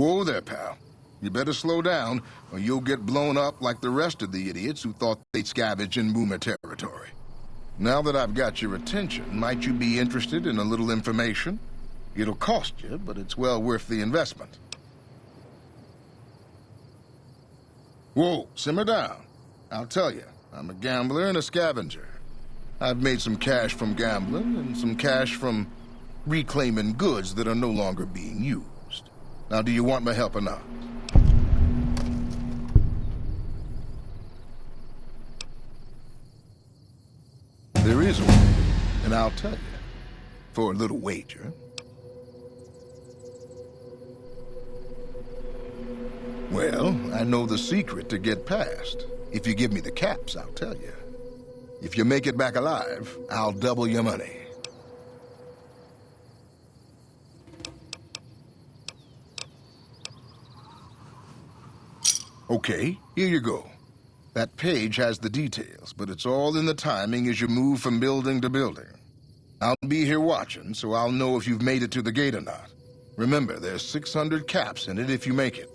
Whoa there, pal. You better slow down, or you'll get blown up like the rest of the idiots who thought they'd scavenge in Boomer territory. Now that I've got your attention, might you be interested in a little information? It'll cost you, but it's well worth the investment. Whoa, simmer down. I'll tell you, I'm a gambler and a scavenger. I've made some cash from gambling and some cash from reclaiming goods that are no longer being used. Now, do you want my help or not? There is a way, and I'll tell you, for a little wager. Well, I know the secret to get past. If you give me the caps, I'll tell you. If you make it back alive, I'll double your money. Okay, here you go. That page has the details, but it's all in the timing as you move from building to building. I'll be here watching, so I'll know if you've made it to the gate or not. Remember, there's 600 caps in it if you make it.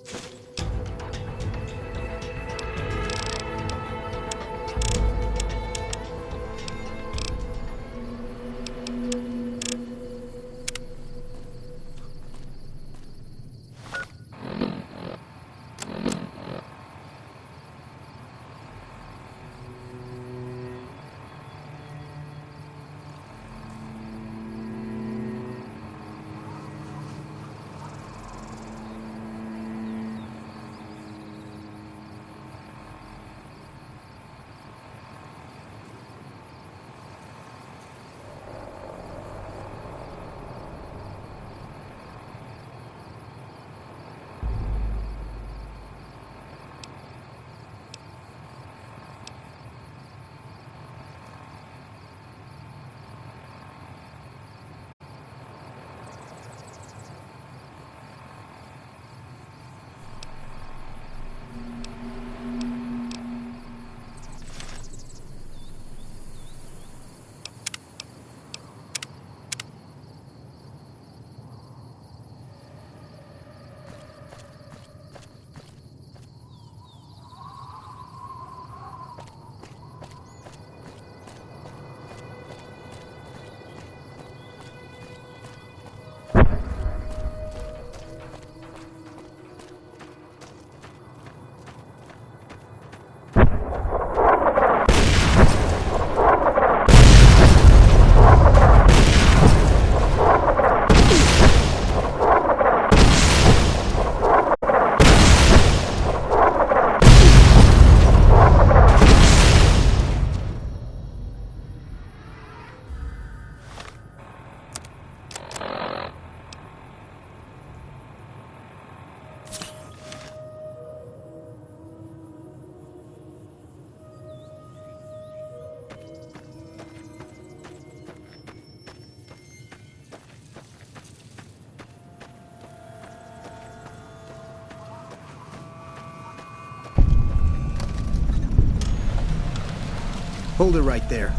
Hold it right there.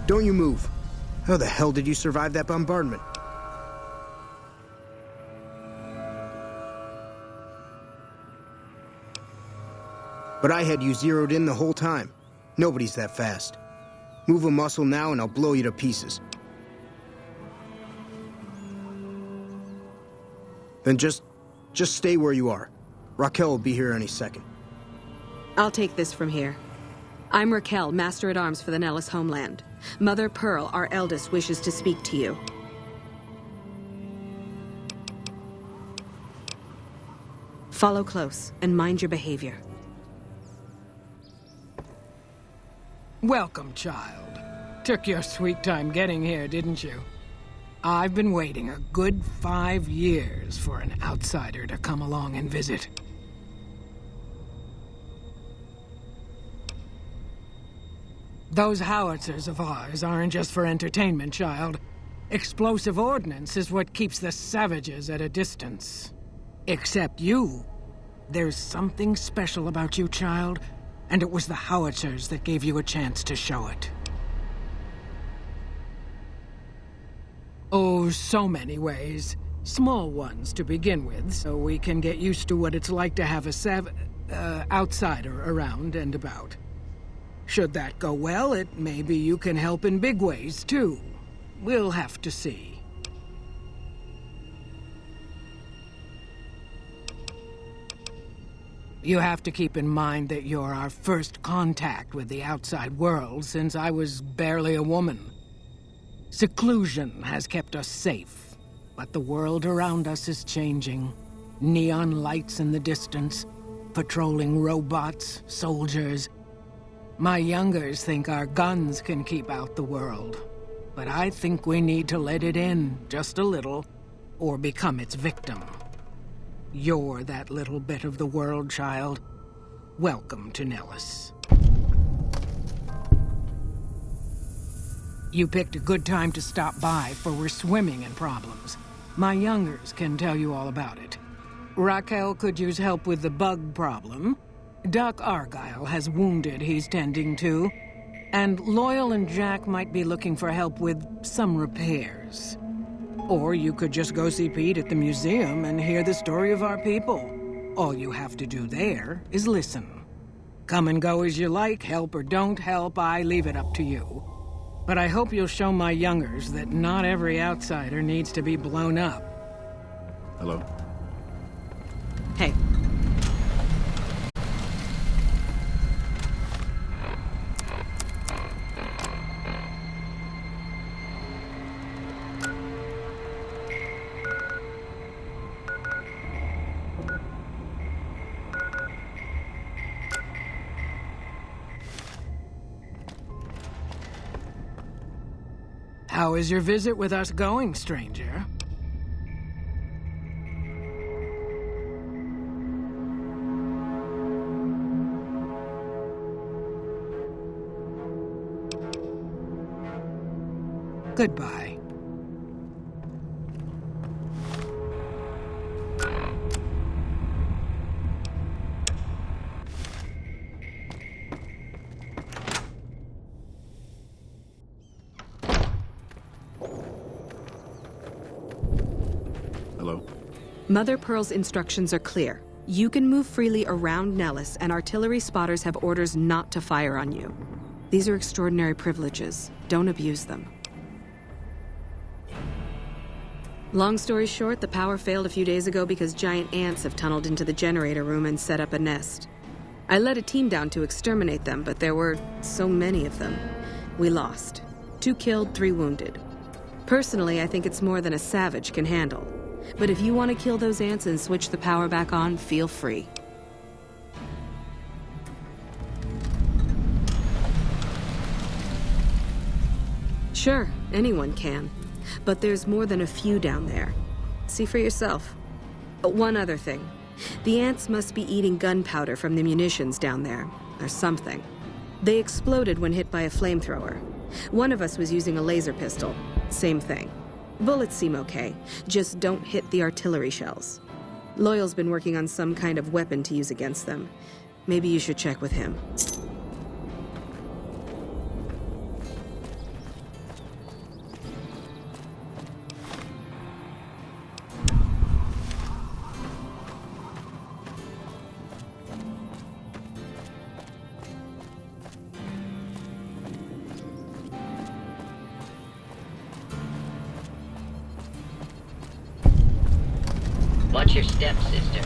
Don't you move. How the hell did you survive that bombardment? But I had you zeroed in the whole time. Nobody's that fast. Move a muscle now and I'll blow you to pieces. Then just stay where you are. Raquel will be here any second. I'll take this from here. I'm Raquel, Master-at-Arms for the Nellis homeland. Mother Pearl, our eldest, wishes to speak to you. Follow close and mind your behavior. Welcome, child. Took your sweet time getting here, didn't you? I've been waiting a good 5 years for an outsider to come along and visit. Those howitzers of ours aren't just for entertainment, child. Explosive ordnance is what keeps the savages at a distance. Except you. There's something special about you, child, and it was the howitzers that gave you a chance to show it. Oh, so many ways. Small ones to begin with, so we can get used to what it's like to have a outsider around and about. Should that go well, maybe you can help in big ways, too. We'll have to see. You have to keep in mind that you're our first contact with the outside world since I was barely a woman. Seclusion has kept us safe, but the world around us is changing. Neon lights in the distance, patrolling robots, soldiers. My youngers think our guns can keep out the world, but I think we need to let it in just a little, or become its victim. You're that little bit of the world, child. Welcome to Nellis. You picked a good time to stop by, for we're swimming in problems. My youngers can tell you all about it. Raquel could use help with the bug problem. Doc Argyle has wounded he's tending to. And Loyal and Jack might be looking for help with some repairs. Or you could just go see Pete at the museum and hear the story of our people. All you have to do there is listen. Come and go as you like, help or don't help, I leave it up to you. But I hope you'll show my youngers that not every outsider needs to be blown up. Hello? Hey. How is your visit with us going, stranger? Goodbye. Hello? Mother Pearl's instructions are clear. You can move freely around Nellis, and artillery spotters have orders not to fire on you. These are extraordinary privileges. Don't abuse them. Long story short, the power failed a few days ago because giant ants have tunneled into the generator room and set up a nest. I led a team down to exterminate them, but there were so many of them. We lost. 2 killed, 3 wounded. Personally, I think it's more than a savage can handle. But if you want to kill those ants and switch the power back on, feel free. Sure, anyone can. But there's more than a few down there. See for yourself. One other thing. The ants must be eating gunpowder from the munitions down there, or something. They exploded when hit by a flamethrower. One of us was using a laser pistol. Same thing. Bullets seem okay, just don't hit the artillery shells. Loyal's been working on some kind of weapon to use against them. Maybe you should check with him. Watch your step, sister.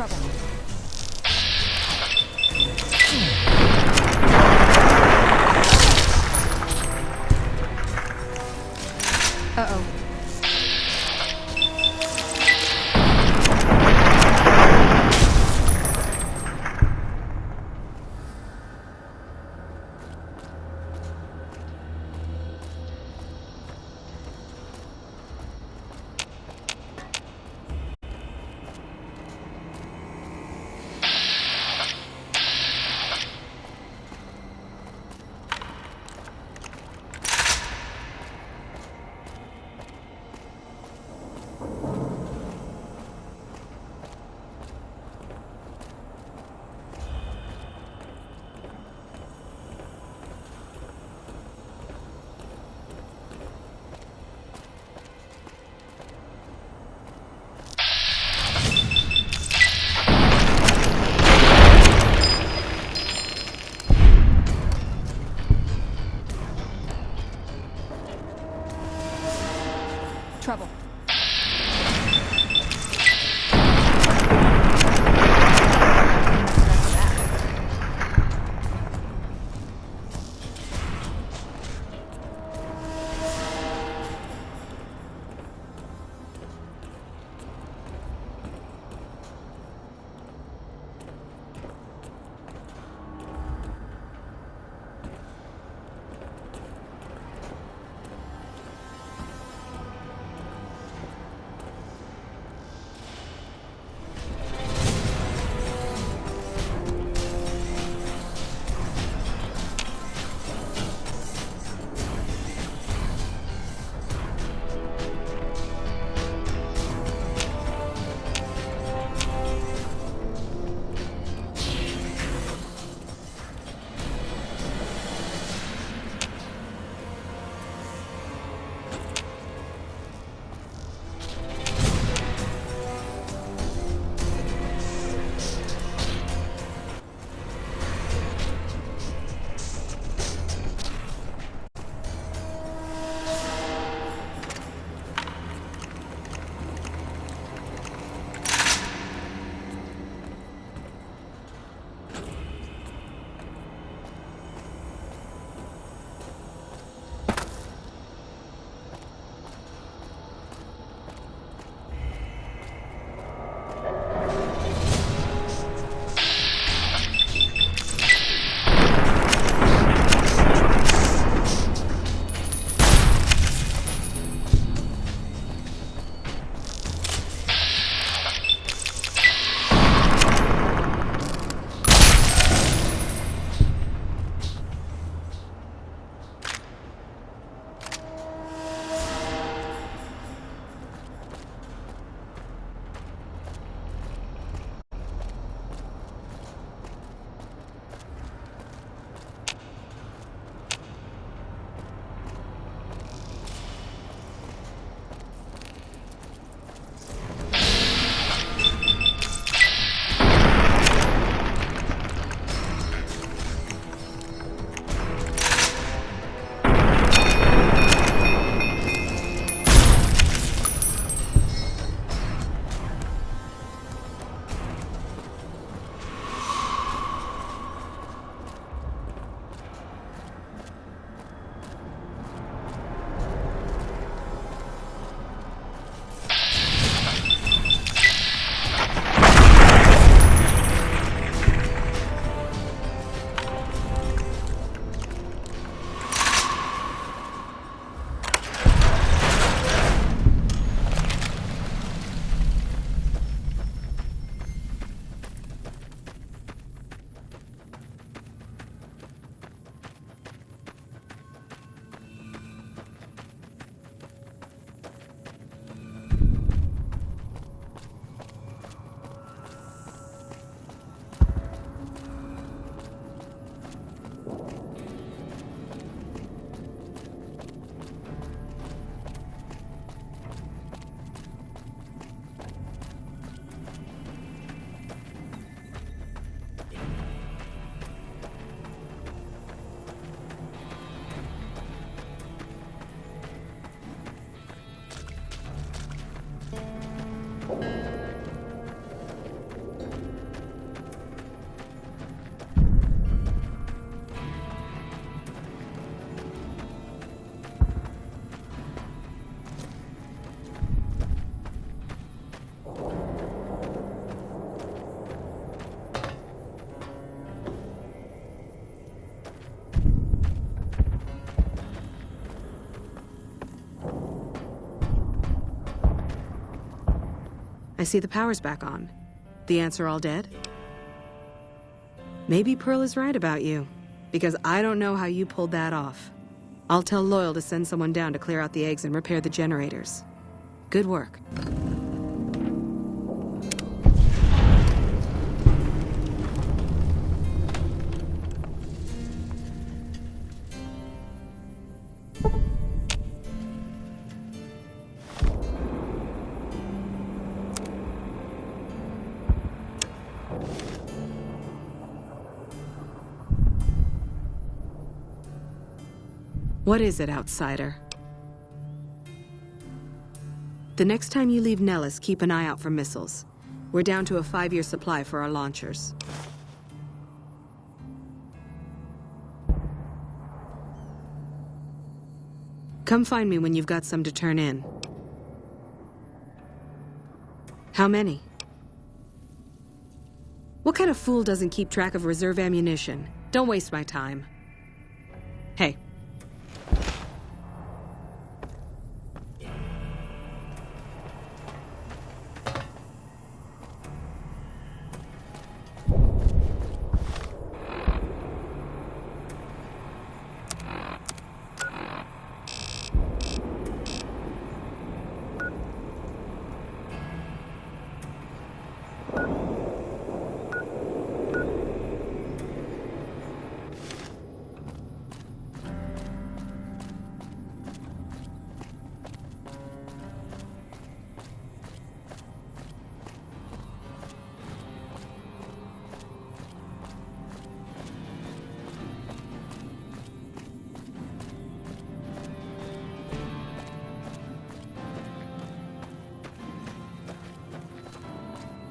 Trouble. Uh-oh. Trouble. I see the power's back on. The ants are all dead? Maybe Pearl is right about you, because I don't know how you pulled that off. I'll tell Loyal to send someone down to clear out the eggs and repair the generators. Good work. What is it, outsider? The next time you leave Nellis, keep an eye out for missiles. We're down to a 5-year supply for our launchers. Come find me when you've got some to turn in. How many? What kind of fool doesn't keep track of reserve ammunition? Don't waste my time. Hey.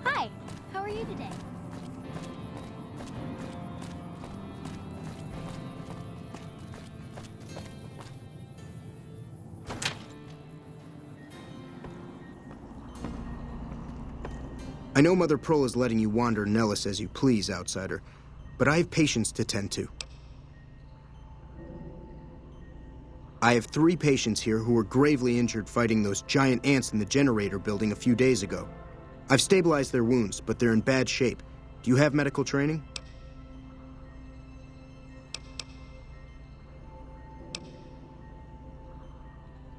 Hi, how are you today? I know Mother Pearl is letting you wander Nellis as you please, outsider, but I have patients to tend to. I have 3 patients here who were gravely injured fighting those giant ants in the generator building a few days ago. I've stabilized their wounds, but they're in bad shape. Do you have medical training?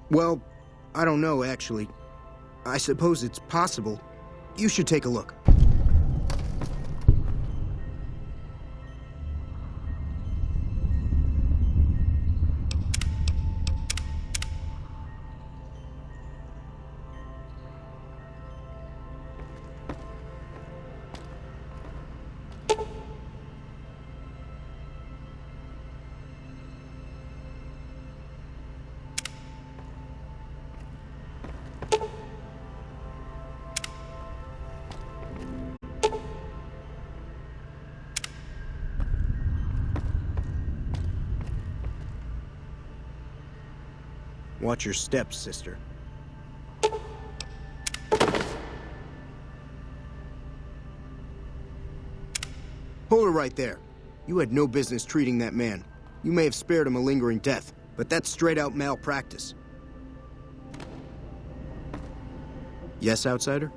Well, I don't know, actually. I suppose it's possible. You should take a look. Watch your steps, sister. Hold her right there. You had no business treating that man. You may have spared him a lingering death, but that's straight-out malpractice. Yes, outsider?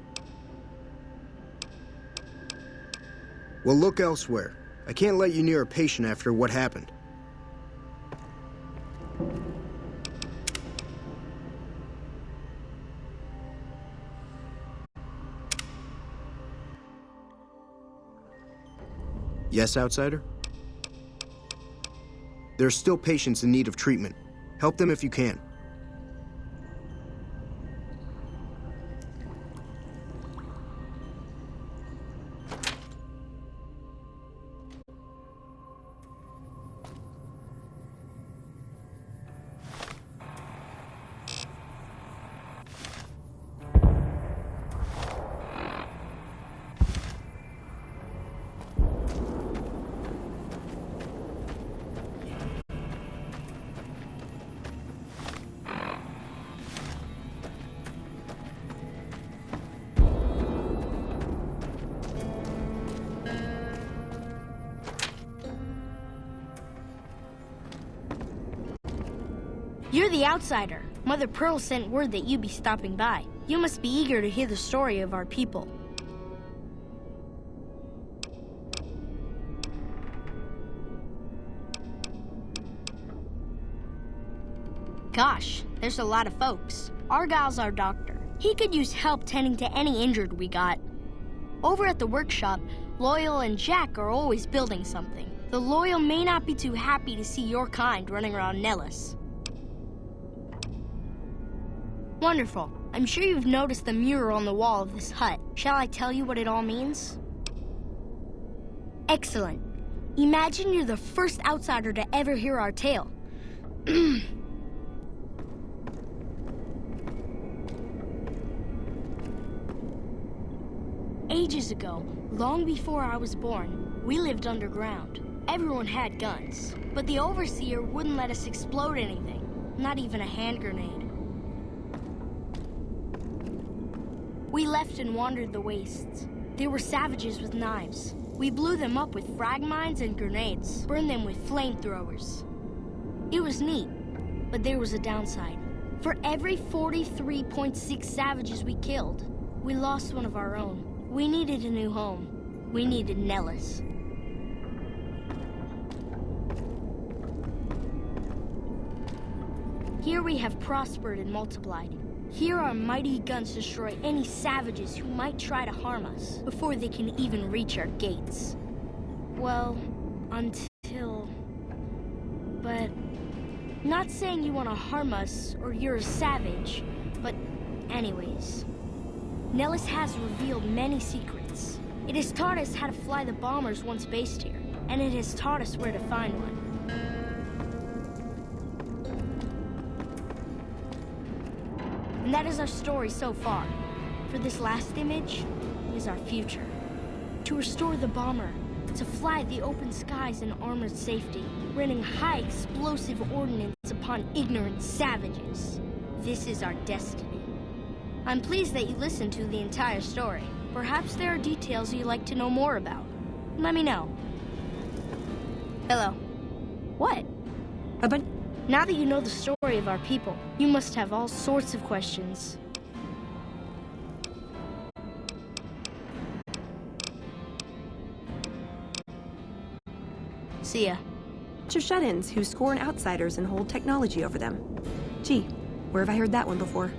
Well, look elsewhere. I can't let you near a patient after what happened. Yes, outsider? There are still patients in need of treatment. Help them if you can. You're the outsider. Mother Pearl sent word that you'd be stopping by. You must be eager to hear the story of our people. Gosh, there's a lot of folks. Argyle's our doctor. He could use help tending to any injured we got. Over at the workshop, Loyal and Jack are always building something. The Loyal may not be too happy to see your kind running around Nellis. Wonderful. I'm sure you've noticed the mural on the wall of this hut. Shall I tell you what it all means? Excellent. Imagine you're the first outsider to ever hear our tale. Ages ago, long before I was born, we lived underground. Everyone had guns, but the Overseer wouldn't let us explode anything, not even a hand grenade. We left and wandered the wastes. There were savages with knives. We blew them up with frag mines and grenades, burned them with flamethrowers. It was neat, but there was a downside. For every 43.6 savages we killed, we lost one of our own. We needed a new home. We needed Nellis. Here we have prospered and multiplied. Here our mighty guns destroy any savages who might try to harm us before they can even reach our gates. Well, until... But... Not saying you want to harm us or you're a savage, but anyways. Nellis has revealed many secrets. It has taught us how to fly the bombers once based here, and it has taught us where to find one. And that is our story so far. For this last image is our future. To restore the bomber, to fly the open skies in armored safety, raining high explosive ordnance upon ignorant savages. This is our destiny. I'm pleased that you listened to the entire story. Perhaps there are details you'd like to know more about. Let me know. Hello. What? Now that you know the story of our people, you must have all sorts of questions. See ya. To shut-ins who scorn outsiders and hold technology over them. Gee, where have I heard that one before?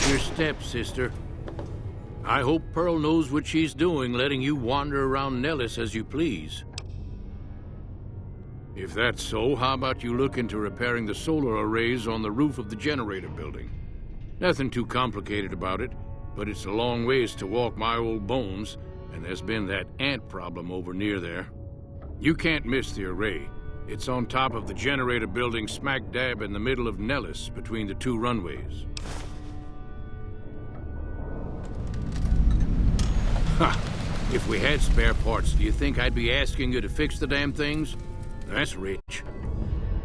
Your step, sister. I hope Pearl knows what she's doing, letting you wander around Nellis as you please. If that's so, how about you look into repairing the solar arrays on the roof of the generator building? Nothing too complicated about it, but it's a long ways to walk my old bones, and there's been that ant problem over near there. You can't miss the array. It's on top of the generator building smack dab in the middle of Nellis, between the two runways. Ha! If we had spare parts, do you think I'd be asking you to fix the damn things? That's rich.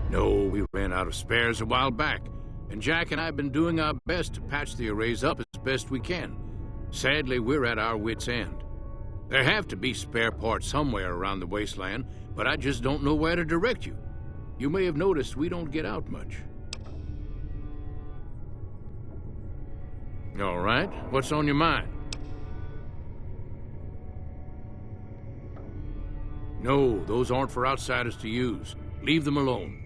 No, we ran out of spares a while back, and Jack and I have been doing our best to patch the arrays up as best we can. Sadly, we're at our wits' end. There have to be spare parts somewhere around the Wasteland, but I just don't know where to direct you. You may have noticed we don't get out much. All right, what's on your mind? No, those aren't for outsiders to use. Leave them alone.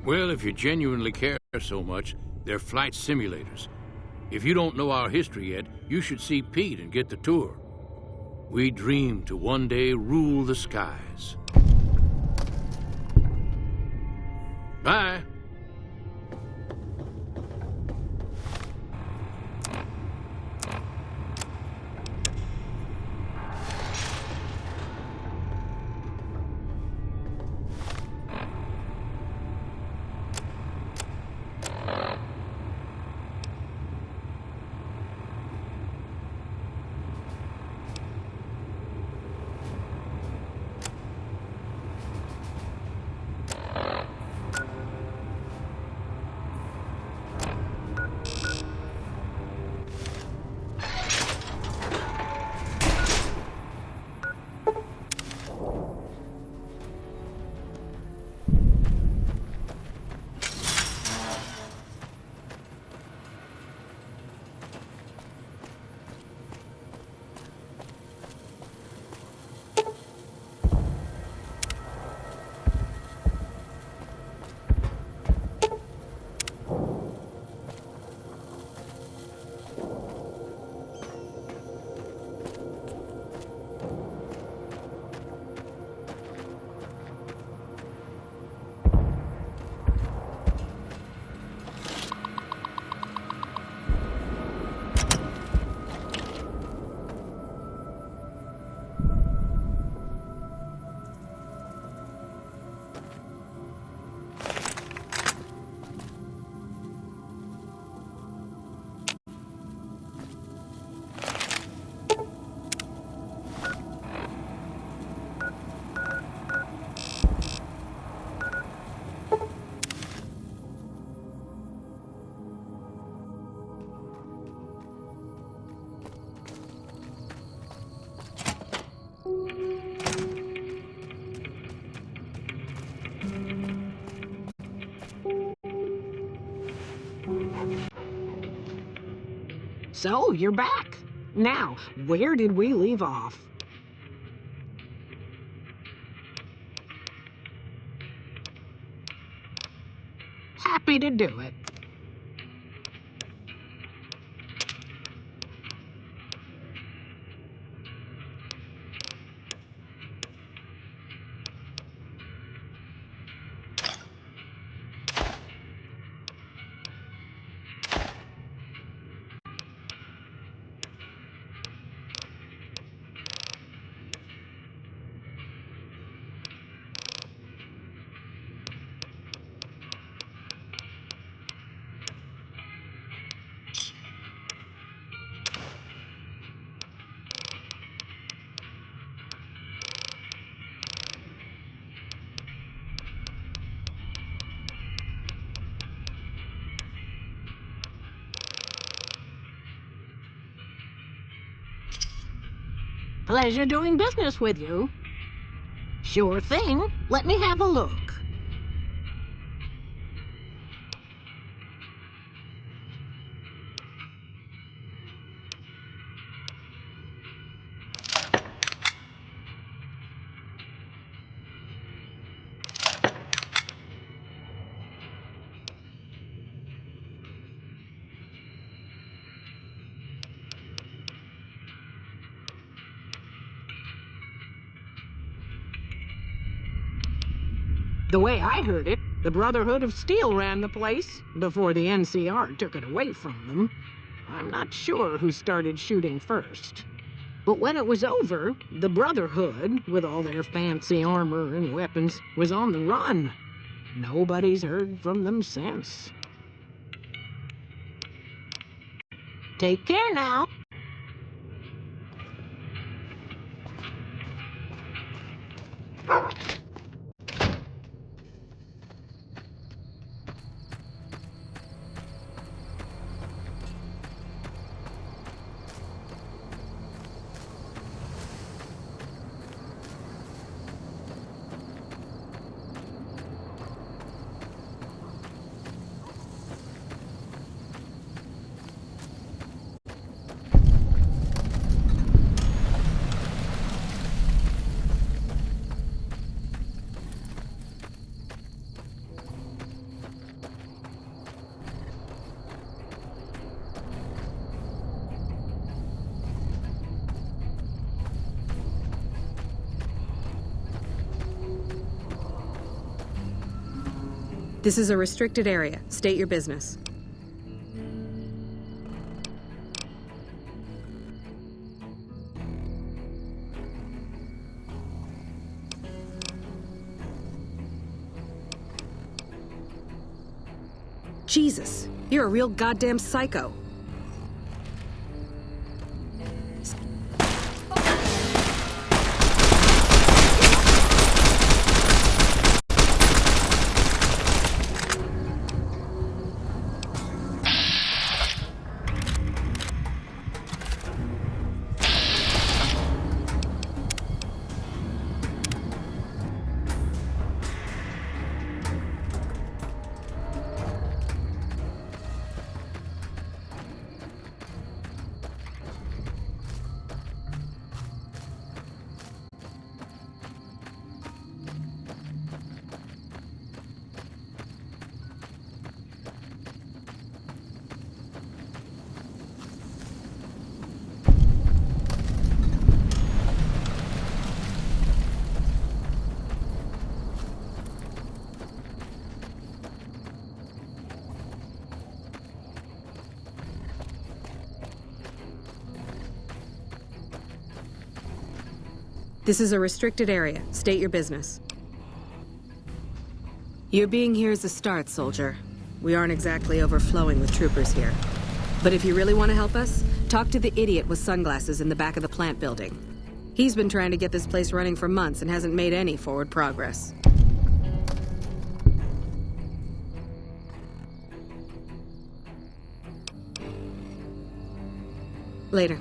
Well, if you genuinely care so much, they're flight simulators. If you don't know our history yet, you should see Pete and get the tour. We dream to one day rule the skies. Bye. So, you're back. Now, where did we leave off? Happy to do it. Pleasure doing business with you. Sure thing. Let me have a look. The way I heard it, the Brotherhood of Steel ran the place before the NCR took it away from them. I'm not sure who started shooting first. But when it was over, the Brotherhood, with all their fancy armor and weapons, was on the run. Nobody's heard from them since. Take care now. This is a restricted area. State your business. Jesus, you're a real goddamn psycho. This is a restricted area. State your business. Your being here is a start, soldier. We aren't exactly overflowing with troopers here. But if you really want to help us, talk to the idiot with sunglasses in the back of the plant building. He's been trying to get this place running for months and hasn't made any forward progress. Later.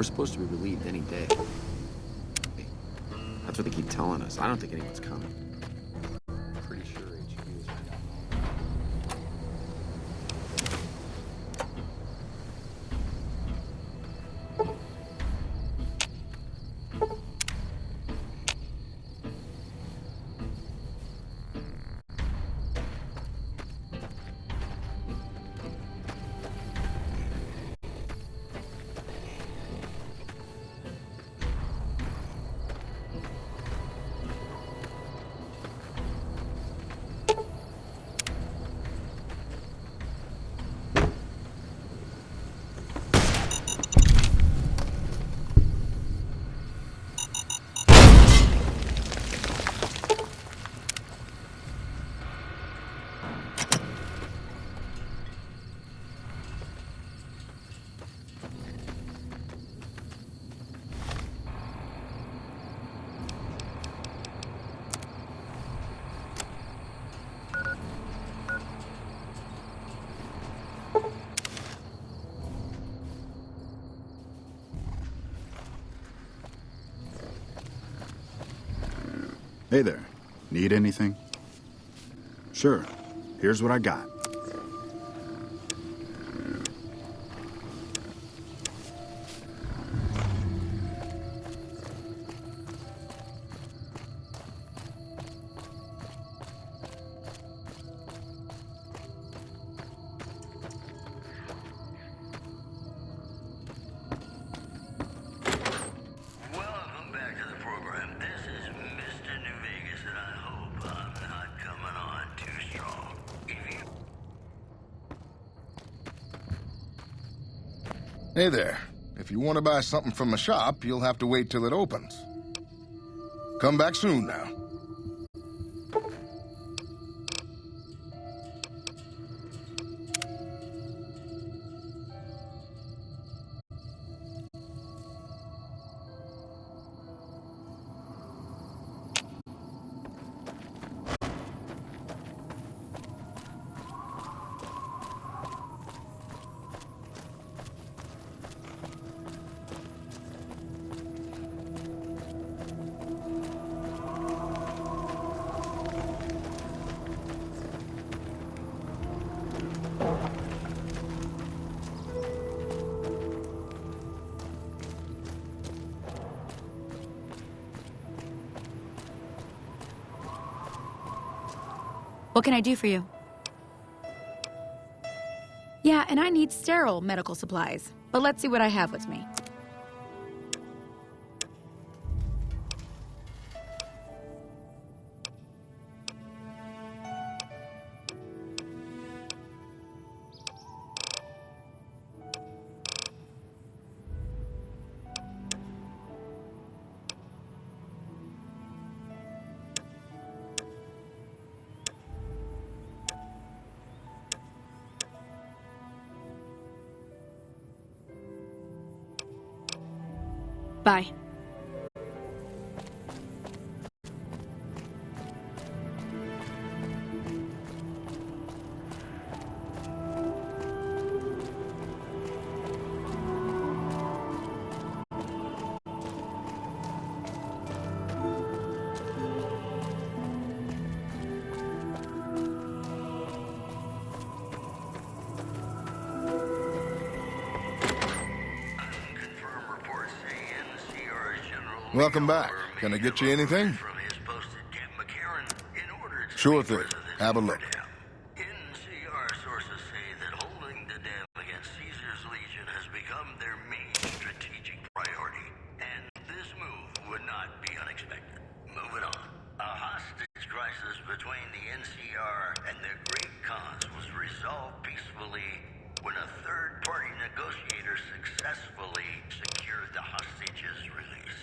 We're supposed to be relieved any day. Hey, that's what they keep telling us. I don't think anyone's coming. Pretty sure HQ is right out. Hey there. Need anything? Sure. Here's what I got. Hey there. If you want to buy something from the shop, you'll have to wait till it opens. Come back soon now. What can I do for you? Yeah, and I need sterile medical supplies. But let's see what I have with me. Bye. Welcome back. Can I get you anything? Sure thing. Have a look. NCR sources say that holding the dam against Caesar's Legion has become their main strategic priority, and this move would not be unexpected. Moving on. A hostage crisis between the NCR and their great cause was resolved peacefully when a third-party negotiator successfully secured the hostage's release.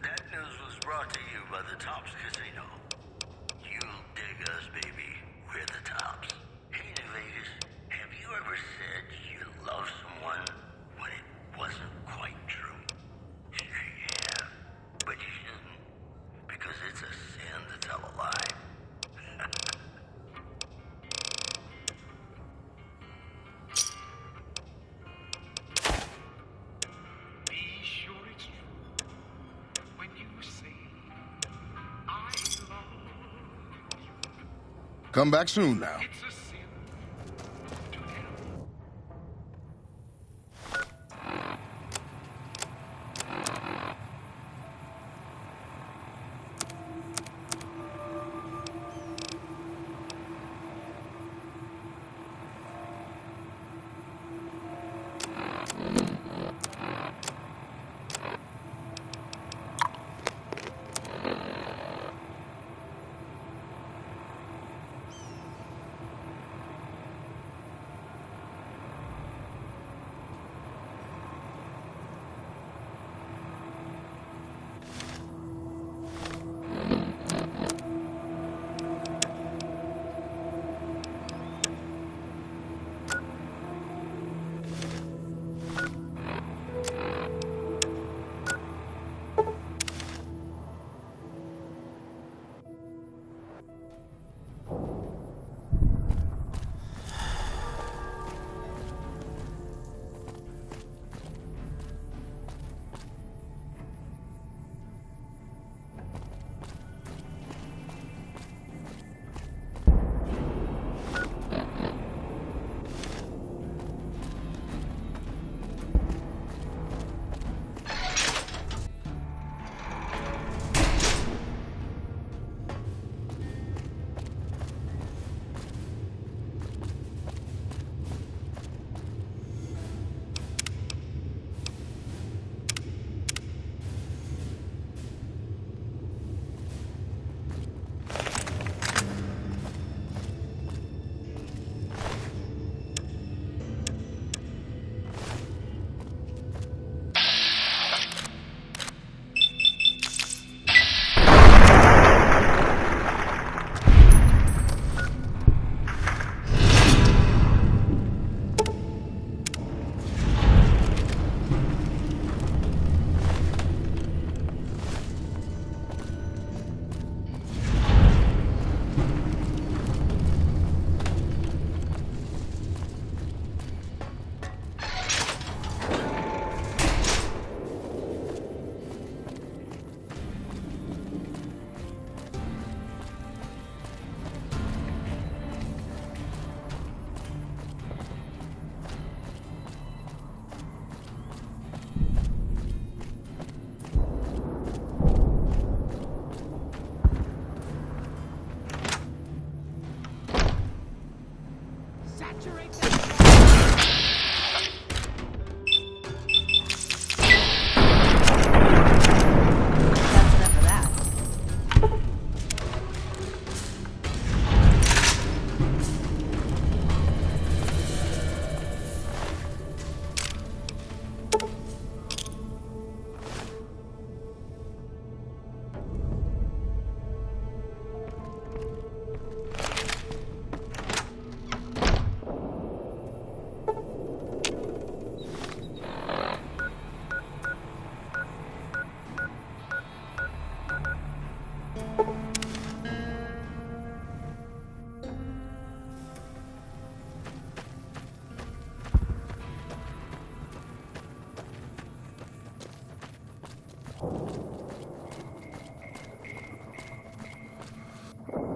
That news was brought to you by the Tops Casino. You'll dig us, baby. We're the Tops. Hey, New Vegas, have you ever said you love someone when it wasn't quite true? Sure you have, but you shouldn't, because it's a sin to tell a lie. Be Come back soon now.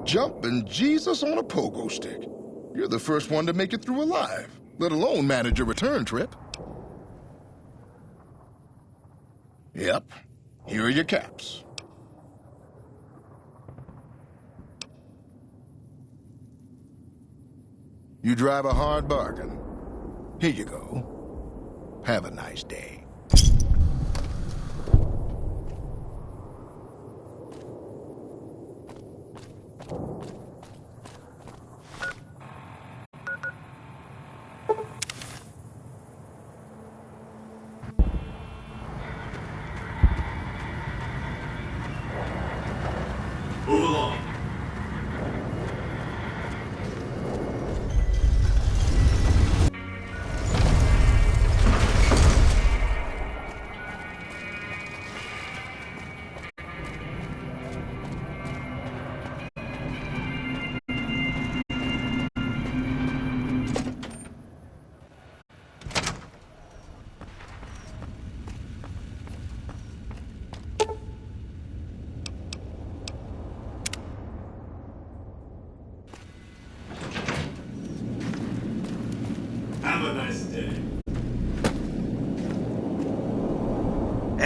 Jumping Jesus on a pogo stick. You're the first one to make it through alive, let alone manage a return trip. Yep, here are your caps. You drive a hard bargain. Here you go. Have a nice day. Move along.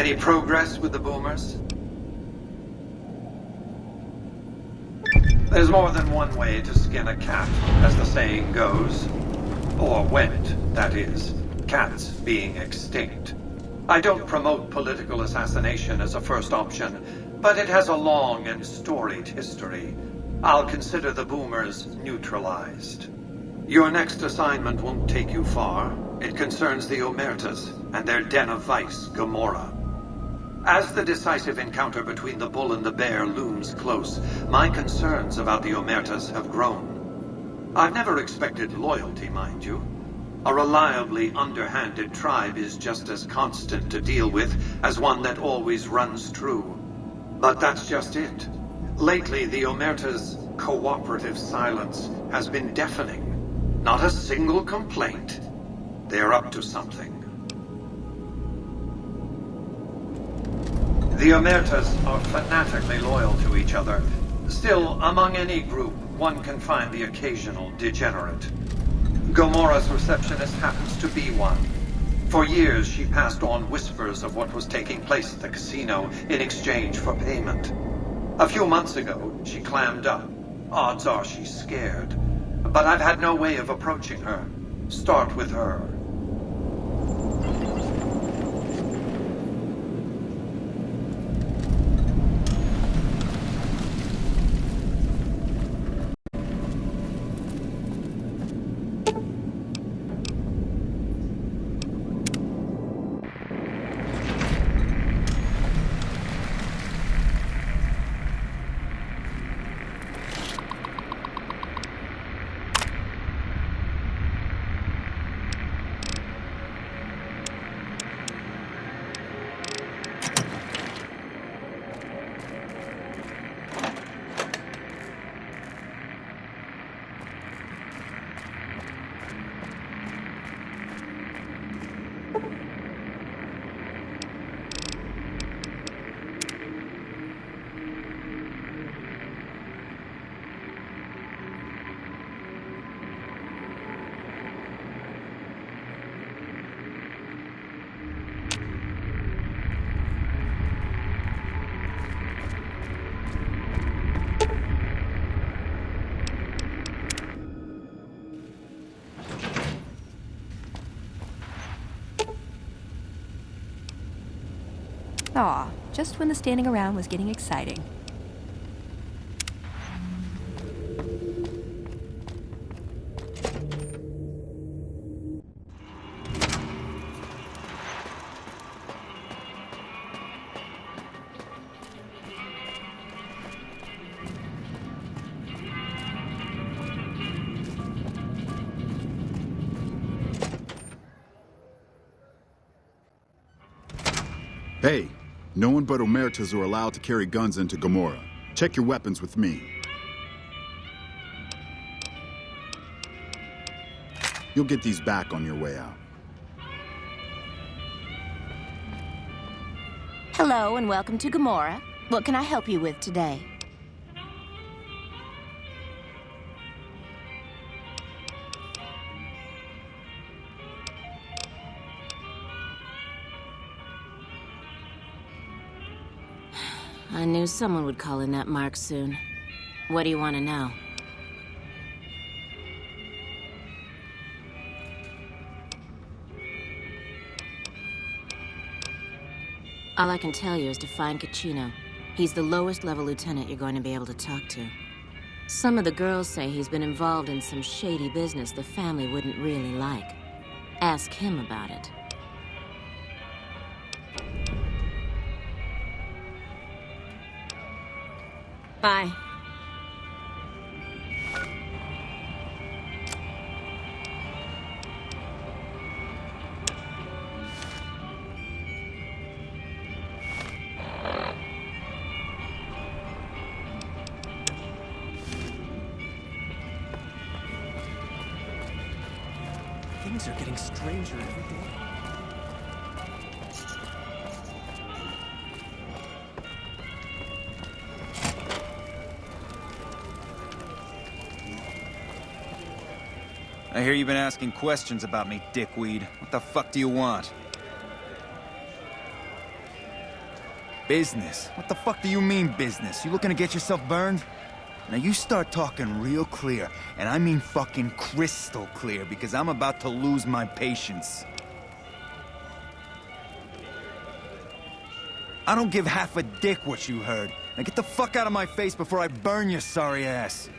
Any progress with the boomers? There's more than one way to skin a cat, as the saying goes. Or went, that is. Cats being extinct. I don't promote political assassination as a first option, but it has a long and storied history. I'll consider the boomers neutralized. Your next assignment won't take you far. It concerns the Omertas and their den of vice, Gomorrah. As the decisive encounter between the bull and the bear looms close, my concerns about the Omertas have grown. I've never expected loyalty, mind you. A reliably underhanded tribe is just as constant to deal with as one that always runs true. But that's just it. Lately, the Omerta's cooperative silence has been deafening. Not a single complaint. They're up to something. The Omertas are fanatically loyal to each other. Still, among any group, one can find the occasional degenerate. Gomorrah's receptionist happens to be one. For years, she passed on whispers of what was taking place at the casino in exchange for payment. A few months ago, she clammed up. Odds are she's scared. But I've had no way of approaching her. Start with her. Aw, just when the standing around was getting exciting. Hey, no one but Omertas are allowed to carry guns into Gomorrah. Check your weapons with me. You'll get these back on your way out. Hello and welcome to Gomorrah. What can I help you with today? I knew someone would call in that mark soon. What do you want to know? All I can tell you is to find Caccino. He's the lowest level lieutenant you're going to be able to talk to. Some of the girls say he's been involved in some shady business the family wouldn't really like. Ask him about it. Bye. Things are getting stranger every day. I hear you've been asking questions about me, dickweed. What the fuck do you want? Business? What the fuck do you mean, business? You looking to get yourself burned? Now you start talking real clear, and I mean fucking crystal clear, because I'm about to lose my patience. I don't give half a dick what you heard. Now get the fuck out of my face before I burn your sorry ass.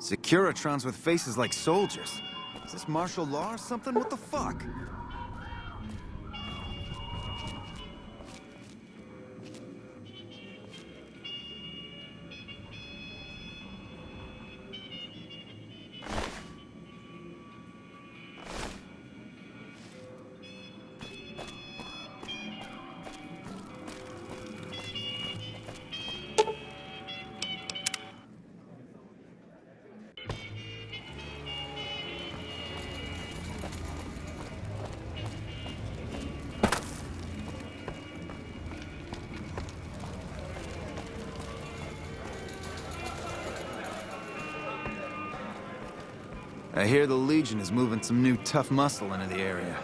Securitrons with faces like soldiers. Is this martial law or something? What the fuck? I hear the Legion is moving some new tough muscle into the area.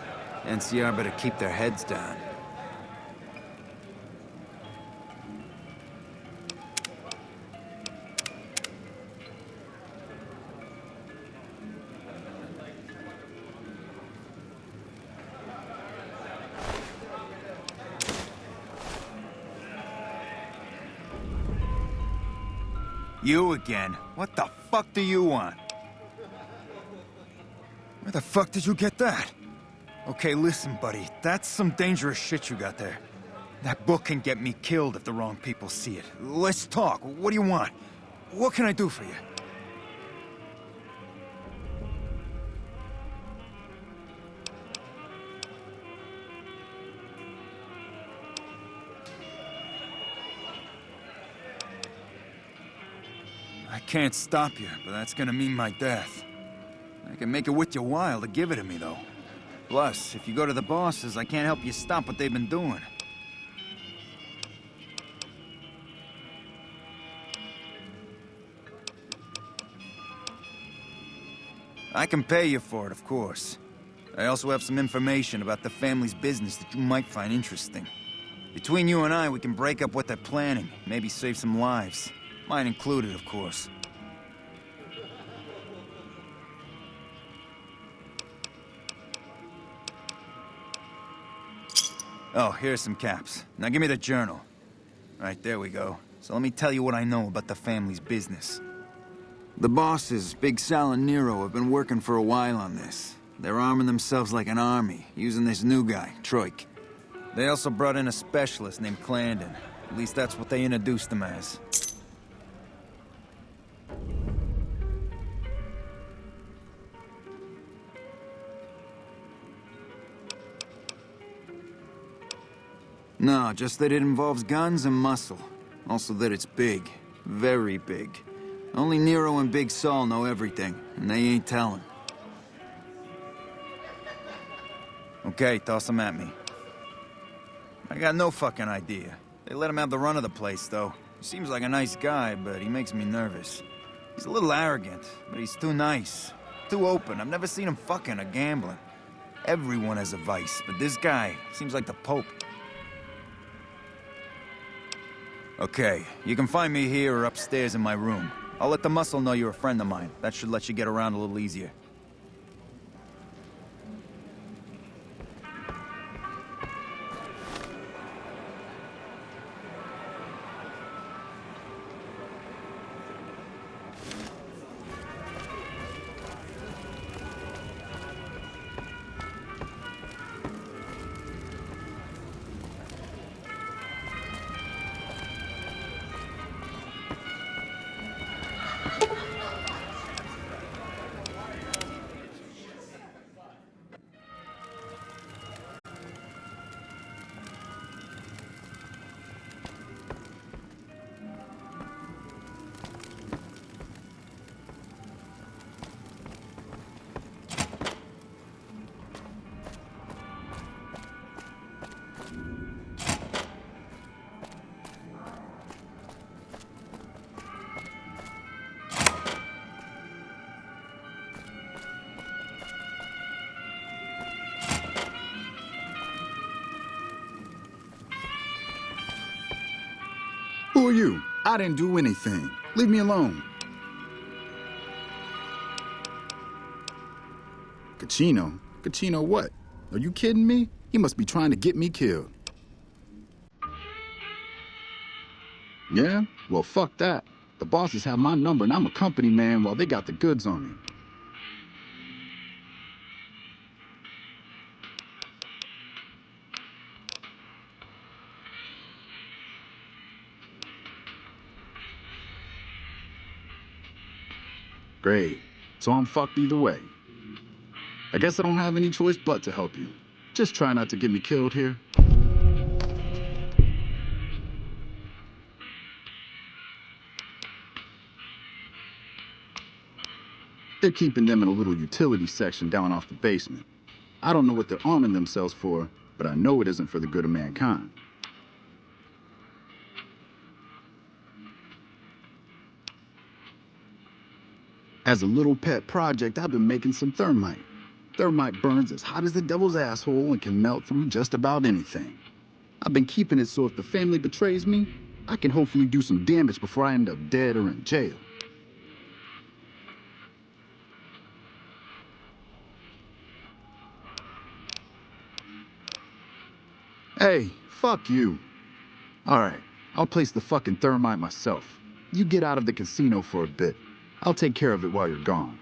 NCR better keep their heads down. You again? What the fuck do you want? Where the fuck did you get that? Okay, listen, buddy. That's some dangerous shit you got there. That book can get me killed if the wrong people see it. Let's talk. What do you want? What can I do for you? I can't stop you, but that's gonna mean my death. I can make it worth your while to give it to me, though. Plus, if you go to the bosses, I can't help you stop what they've been doing. I can pay you for it, of course. I also have some information about the family's business that you might find interesting. Between you and I, we can break up what they're planning, maybe save some lives. Mine included, of course. Oh, here's some caps. Now give me the journal. Right, there we go. So let me tell you what I know about the family's business. The bosses, Big Sal and Nero, have been working for a while on this. They're arming themselves like an army, using this new guy, Troik. They also brought in a specialist named Clarendon. At least that's what they introduced him as. No, just that it involves guns and muscle. Also that it's big. Very big. Only Nero and Big Saul know everything, and they ain't telling. Okay, toss them at me. I got no fucking idea. They let him have the run of the place, though. He seems like a nice guy, but he makes me nervous. He's a little arrogant, but he's too nice. Too open. I've never seen him fucking or gambling. Everyone has a vice, but this guy seems like the Pope. Okay, you can find me here or upstairs in my room. I'll let the muscle know you're a friend of mine. That should let you get around a little easier. are you? I didn't do anything. Leave me alone. Cachino? Cachino what? Are you kidding me? He must be trying to get me killed. Yeah? Well, fuck that. The bosses have my number and I'm a company man while they got the goods on me. Great. So I'm fucked either way. I guess I don't have any choice but to help you. Just try not to get me killed here. They're keeping them in a little utility section down off the basement. I don't know what they're arming themselves for, but I know it isn't for the good of mankind. As a little pet project, I've been making some thermite. Thermite burns as hot as the devil's asshole and can melt through just about anything. I've been keeping it so if the family betrays me, I can hopefully do some damage before I end up dead or in jail. Hey, fuck you. Alright, I'll place the fucking thermite myself. You get out of the casino for a bit. I'll take care of it while you're gone.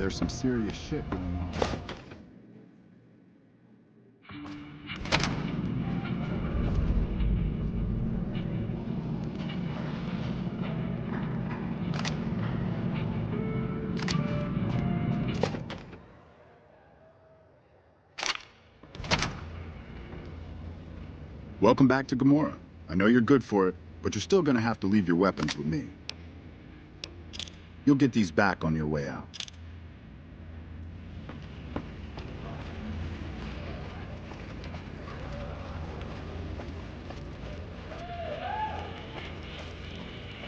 There's some serious shit going on. Welcome back to Gomorrah. I know you're good for it, but you're still gonna have to leave your weapons with me. You'll get these back on your way out.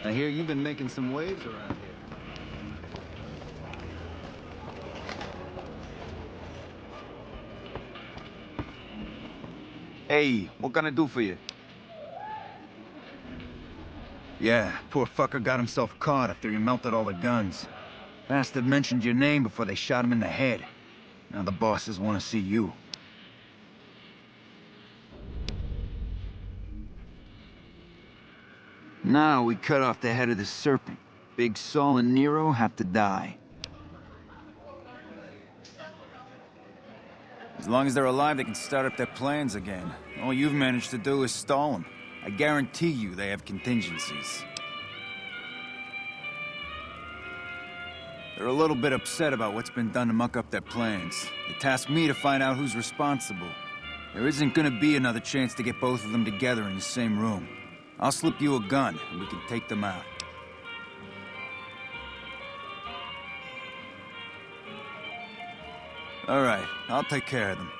I hear you've been making some waves around here. Hey, what can I do for you? Yeah, poor fucker got himself caught after he melted all the guns. Bastard mentioned your name before they shot him in the head. Now the bosses want to see you. Now we cut off the head of the serpent. Big Saul and Nero have to die. As long as they're alive, they can start up their plans again. All you've managed to do is stall them. I guarantee you they have contingencies. They're a little bit upset about what's been done to muck up their plans. They tasked me to find out who's responsible. There isn't gonna be another chance to get both of them together in the same room. I'll slip you a gun, and we can take them out. All right, I'll take care of them.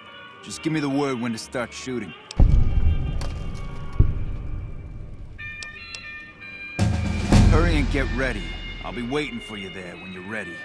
Just give me the word when to start shooting. Hurry and get ready. I'll be waiting for you there when you're ready.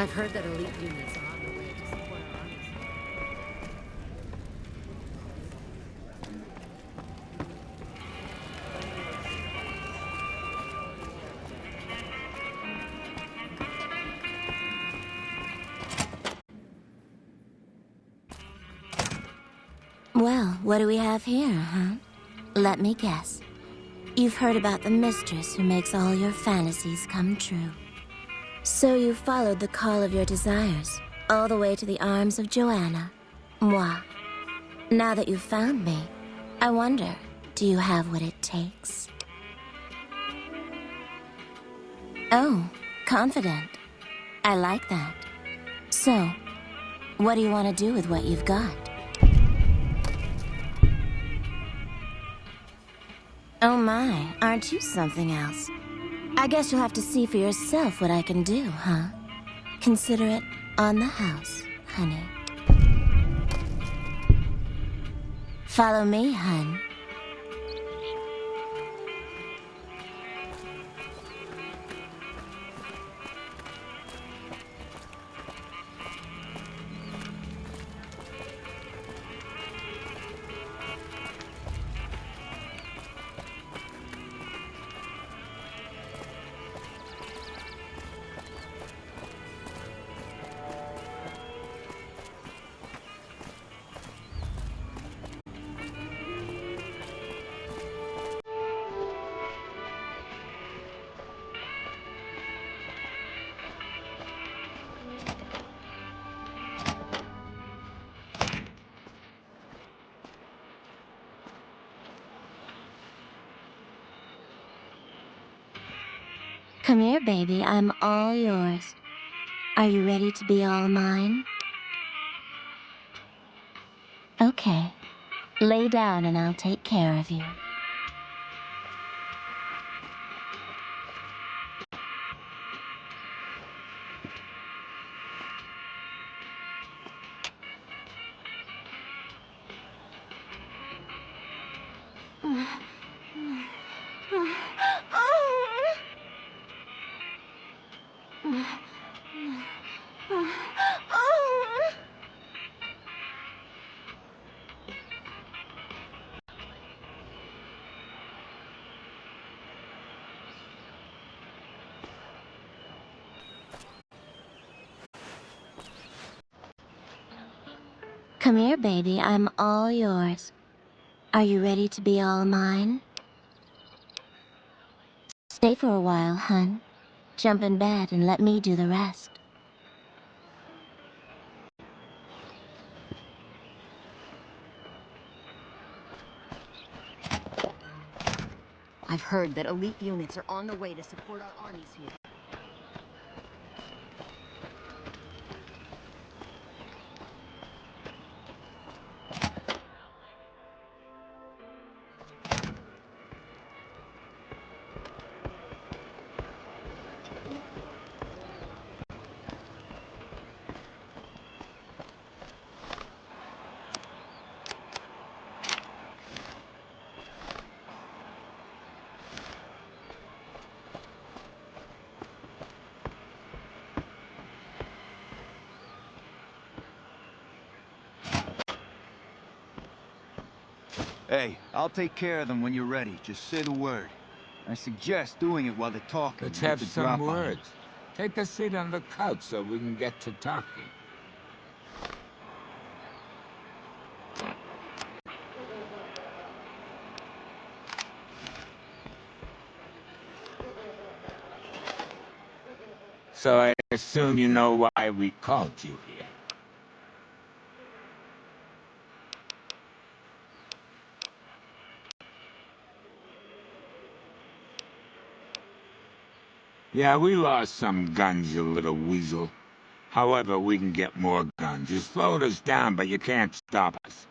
I've heard that elite units are on the way to support our armies. Well, what do we have here, huh? Let me guess. You've heard about the mistress who makes all your fantasies come true. So you followed the call of your desires, all the way to the arms of Joanna. Moi. Now that you've found me, I wonder, do you have what it takes? Oh, confident. I like that. So, what do you want to do with what you've got? Oh my, aren't you something else? I guess you'll have to see for yourself what I can do, huh? Consider it on the house, honey. Follow me, hun. Come here, baby. I'm all yours. Are you ready to be all mine? Okay. Lay down and I'll take care of you. Come here, baby. I'm all yours. Are you ready to be all mine? Stay for a while, hun. Jump in bed and let me do the rest. I've heard that elite units are on the way to support our armies here. Hey, I'll take care of them when you're ready. Just say the word. I suggest doing it while they're talking. Let's Get have the some drop on 'em. words. Take a seat on the couch so we can get to talking. So I assume you know why we called you here. Yeah, we lost some guns, you little weasel. However, we can get more guns. You slowed us down, but you can't stop us.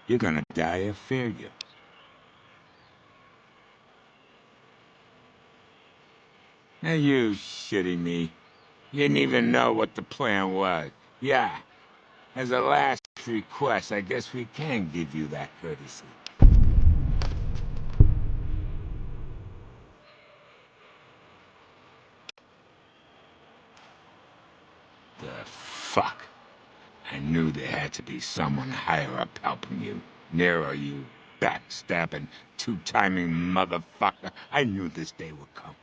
You're gonna die of failure. Are you shitting me? You didn't even know what the plan was. Yeah, as a last request, I guess we can give you that courtesy. knew there had to be someone higher up helping you. Nero, you backstabbing, two-timing motherfucker. I knew this day would come.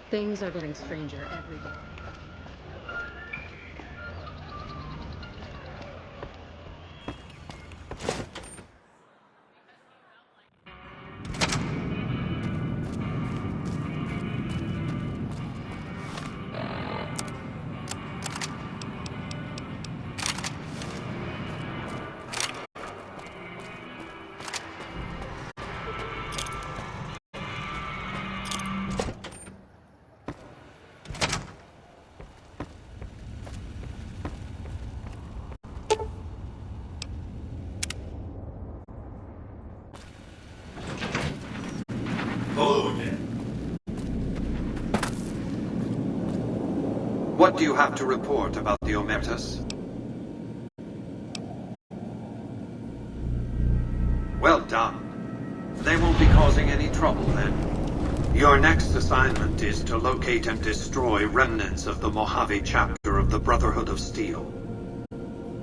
Things are getting stranger every day. What do you have to report about the Omertas? Well done. They won't be causing any trouble then. Your next assignment is to locate and destroy remnants of the Mojave chapter of the Brotherhood of Steel.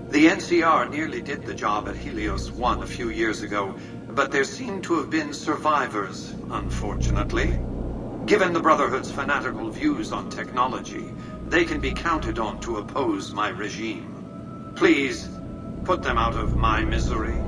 The NCR nearly did the job at Helios 1 a few years ago, but there seem to have been survivors, unfortunately. Given the Brotherhood's fanatical views on technology, they can be counted on to oppose my regime. Please, put them out of my misery.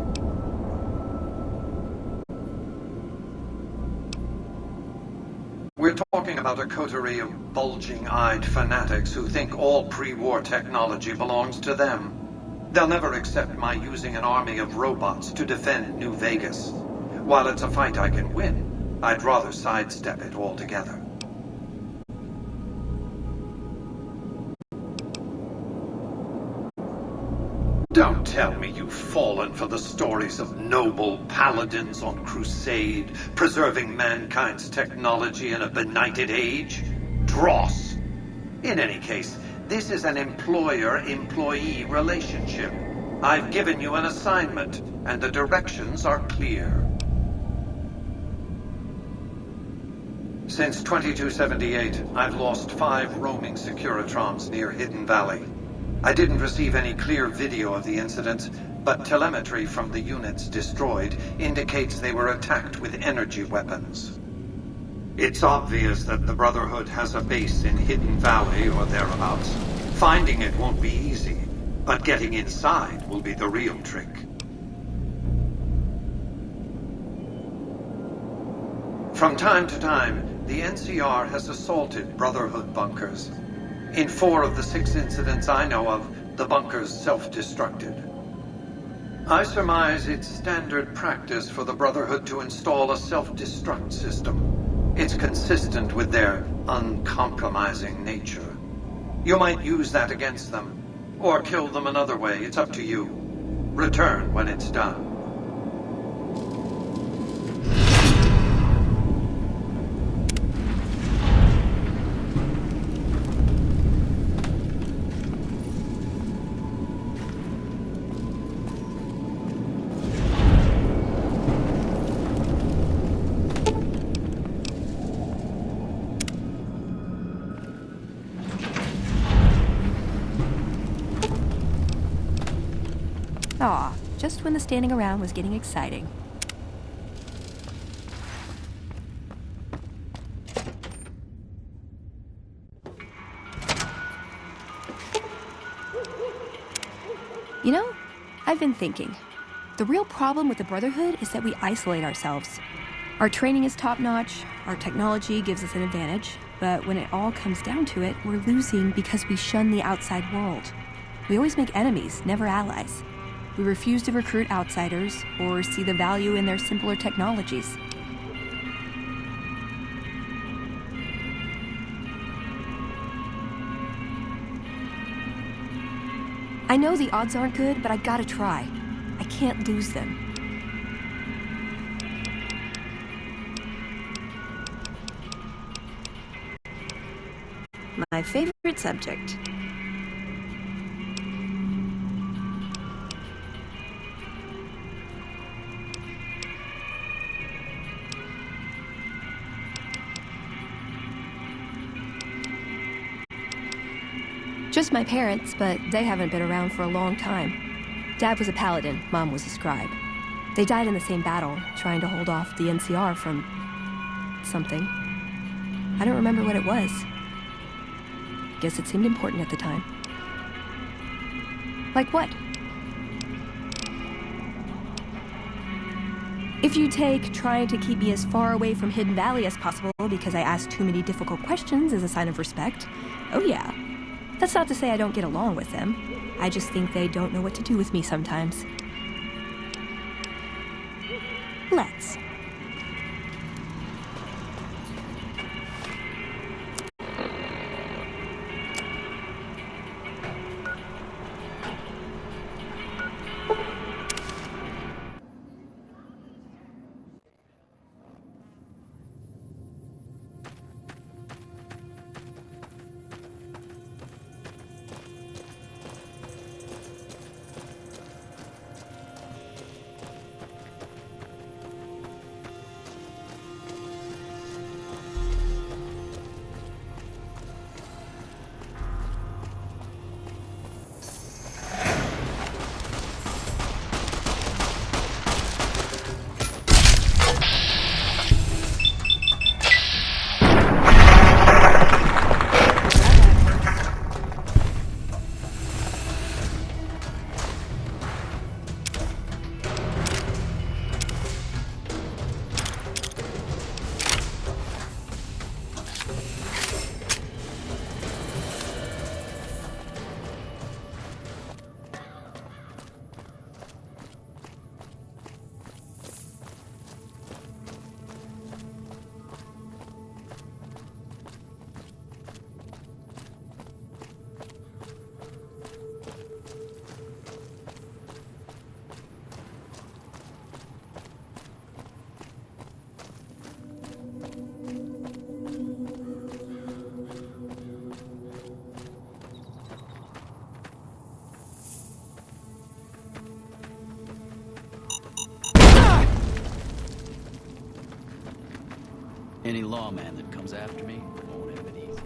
We're talking about a coterie of bulging-eyed fanatics who think all pre-war technology belongs to them. They'll never accept my using an army of robots to defend New Vegas. While it's a fight I can win, I'd rather sidestep it altogether. Don't tell me you've fallen for the stories of noble paladins on crusade, preserving mankind's technology in a benighted age. Dross. In any case, this is an employer-employee relationship. I've given you an assignment, and the directions are clear. Since 2278, I've lost 5 roaming Securitrons near Hidden Valley. I didn't receive any clear video of the incident, but telemetry from the units destroyed indicates they were attacked with energy weapons. It's obvious that the Brotherhood has a base in Hidden Valley or thereabouts. Finding it won't be easy, but getting inside will be the real trick. From time to time, the NCR has assaulted Brotherhood bunkers. In 4 of the 6 incidents I know of, the bunkers self-destructed. I surmise it's standard practice for the Brotherhood to install a self-destruct system. It's consistent with their uncompromising nature. You might use that against them, or kill them another way. It's up to you. Return when it's done. Aw, just when the standing around was getting exciting. You know, I've been thinking. The real problem with the Brotherhood is that we isolate ourselves. Our training is top-notch, our technology gives us an advantage, but when it all comes down to it, we're losing because we shun the outside world. We always make enemies, never allies. We refuse to recruit outsiders or see the value in their simpler technologies. I know the odds aren't good, but I gotta try. I can't lose them. My favorite subject. Just my parents, but they haven't been around for a long time. Dad was a paladin, Mom was a scribe. They died in the same battle, trying to hold off the NCR from something. I don't remember what it was. Guess it seemed important at the time. Like what? If you take trying to keep me as far away from Hidden Valley as possible because I ask too many difficult questions as a sign of respect, oh yeah. That's not to say I don't get along with them. I just think they don't know what to do with me sometimes. Let's. Any lawman that comes after me won't have it easy.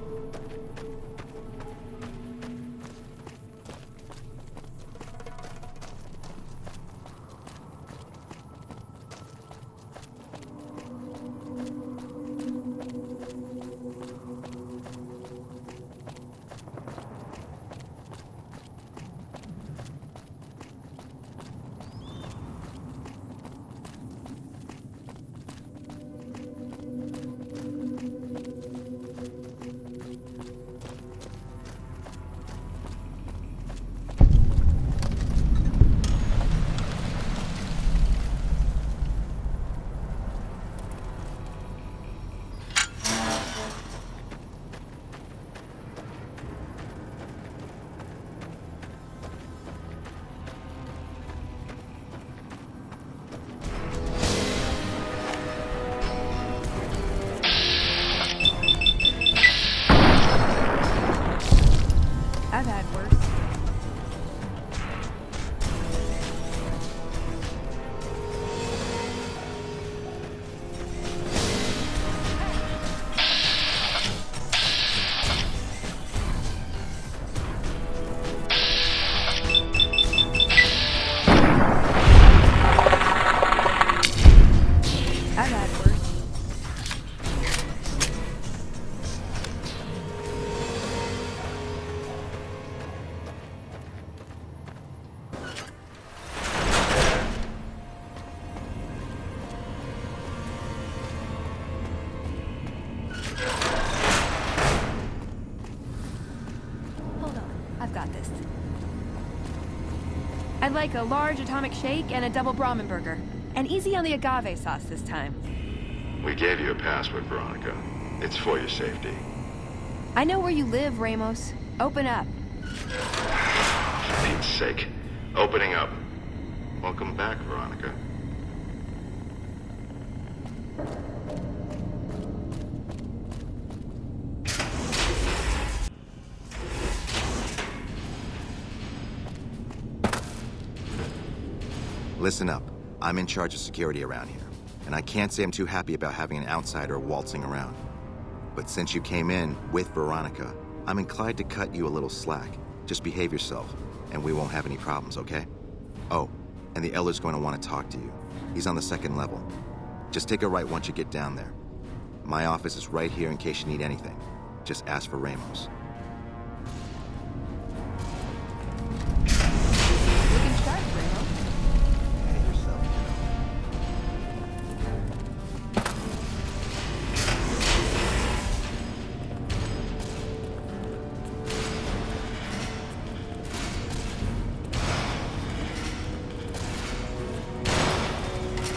breakfast? I'd like a large atomic shake and a double Brahmin burger. And easy on the agave sauce this time. We gave you a password, Veronica. It's for your safety. I know where you live, Ramos. Open up. For Pete's sake. Opening up. Welcome back, Veronica. Listen up. I'm in charge of security around here, and I can't say I'm too happy about having an outsider waltzing around. But since you came in with Veronica, I'm inclined to cut you a little slack. Just behave yourself, and we won't have any problems, okay? Oh, and the Elder's going to want to talk to you. He's on the 2nd level. Just take a right once you get down there. My office is right here in case you need anything. Just ask for Ramos. Looking sharp, Ramos. Behave yourself.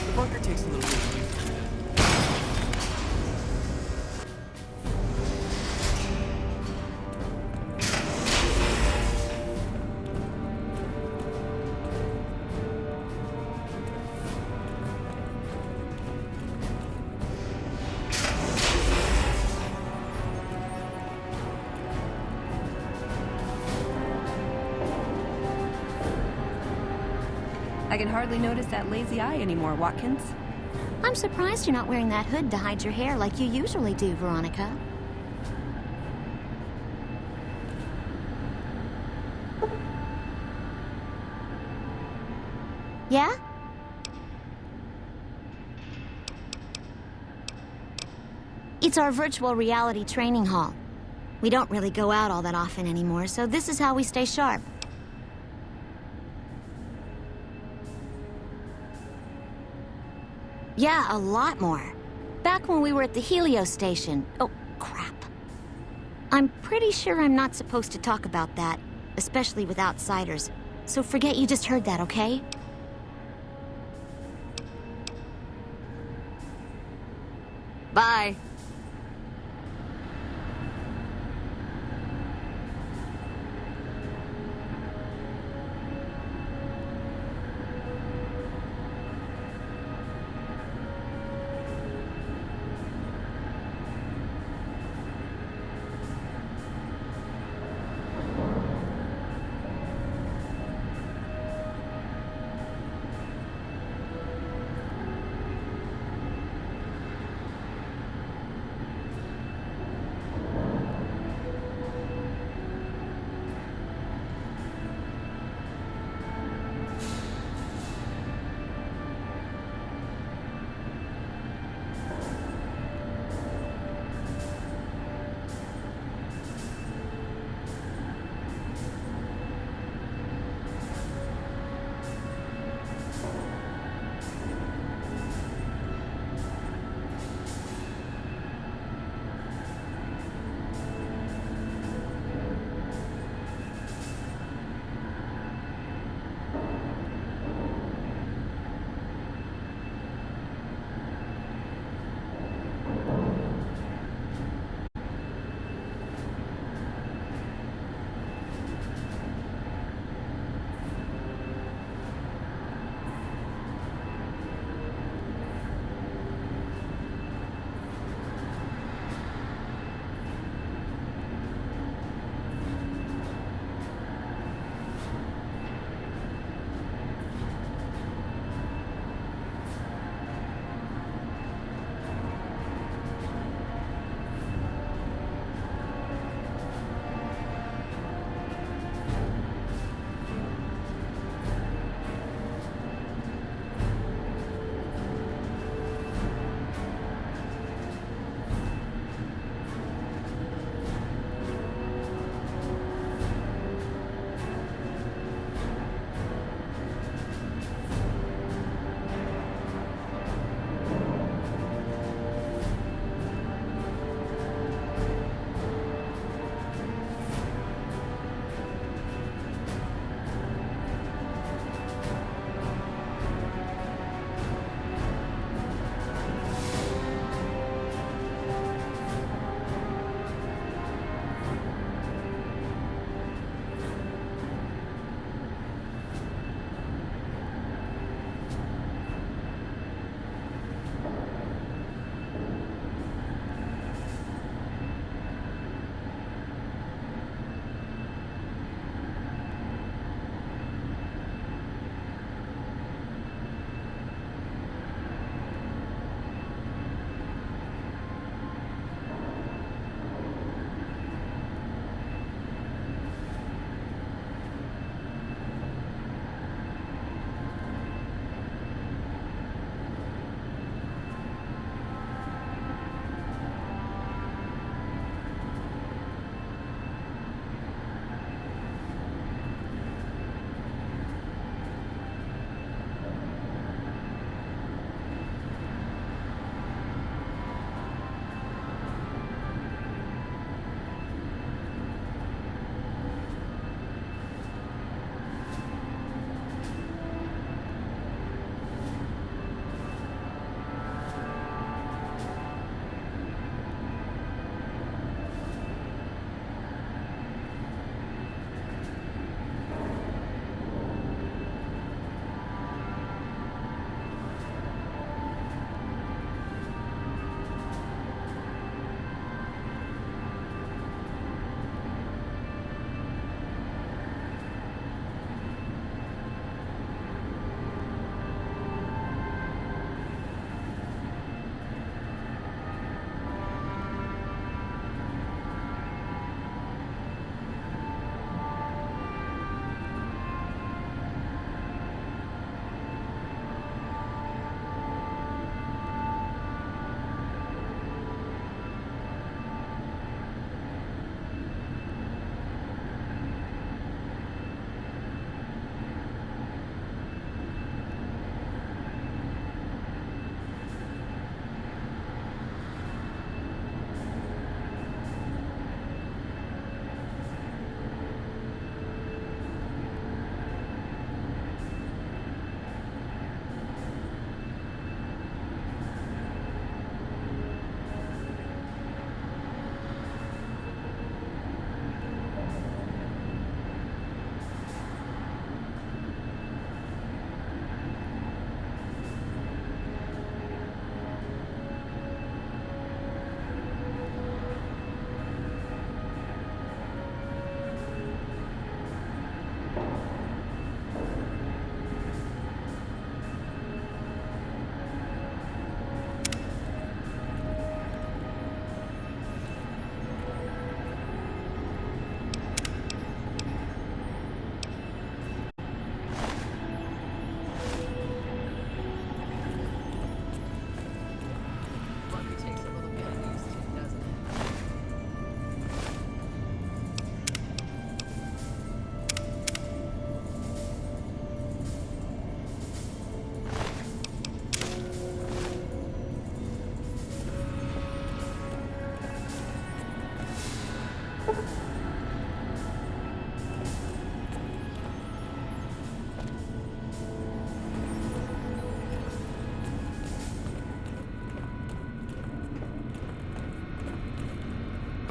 The bunker takes a little bit of you. I can hardly notice that lazy eye anymore, Watkins. I'm surprised you're not wearing that hood to hide your hair like you usually do, Veronica. Yeah? It's our virtual reality training hall. We don't really go out all that often anymore, so this is how we stay sharp. Yeah, a lot more. Back when we were at the Helio station. Oh, crap. I'm pretty sure I'm not supposed to talk about that, especially with outsiders. So forget you just heard that, okay? Bye.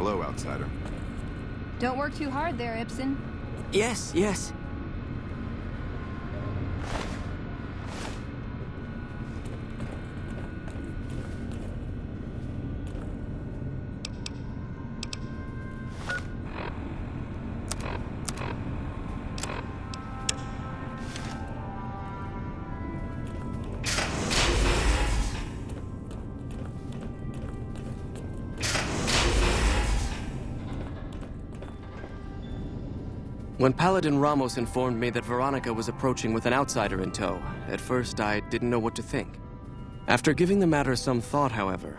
Hello, outsider. Don't work too hard there, Ibsen. Yes, yes. When Paladin Ramos informed me that Veronica was approaching with an outsider in tow, at first I didn't know what to think. After giving the matter some thought, however,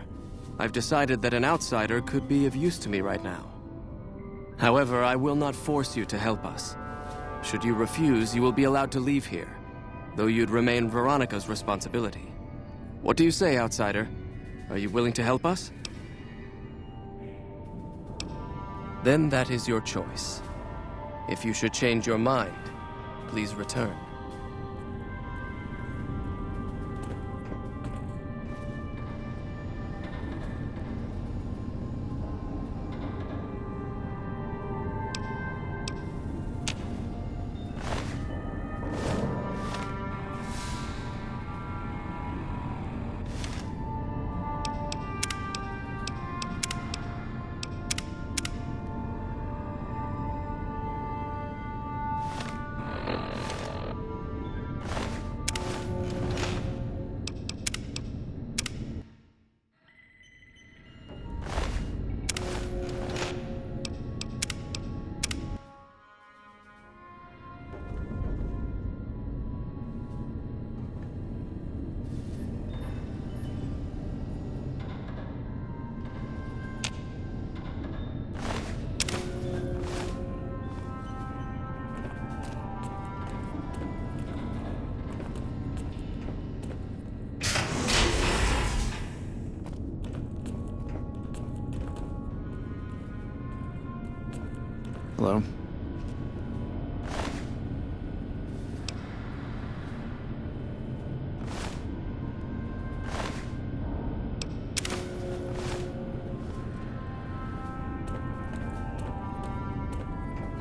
I've decided that an outsider could be of use to me right now. However, I will not force you to help us. Should you refuse, you will be allowed to leave here, though you'd remain Veronica's responsibility. What do you say, outsider? Are you willing to help us? Then that is your choice. If you should change your mind, please return. Hello?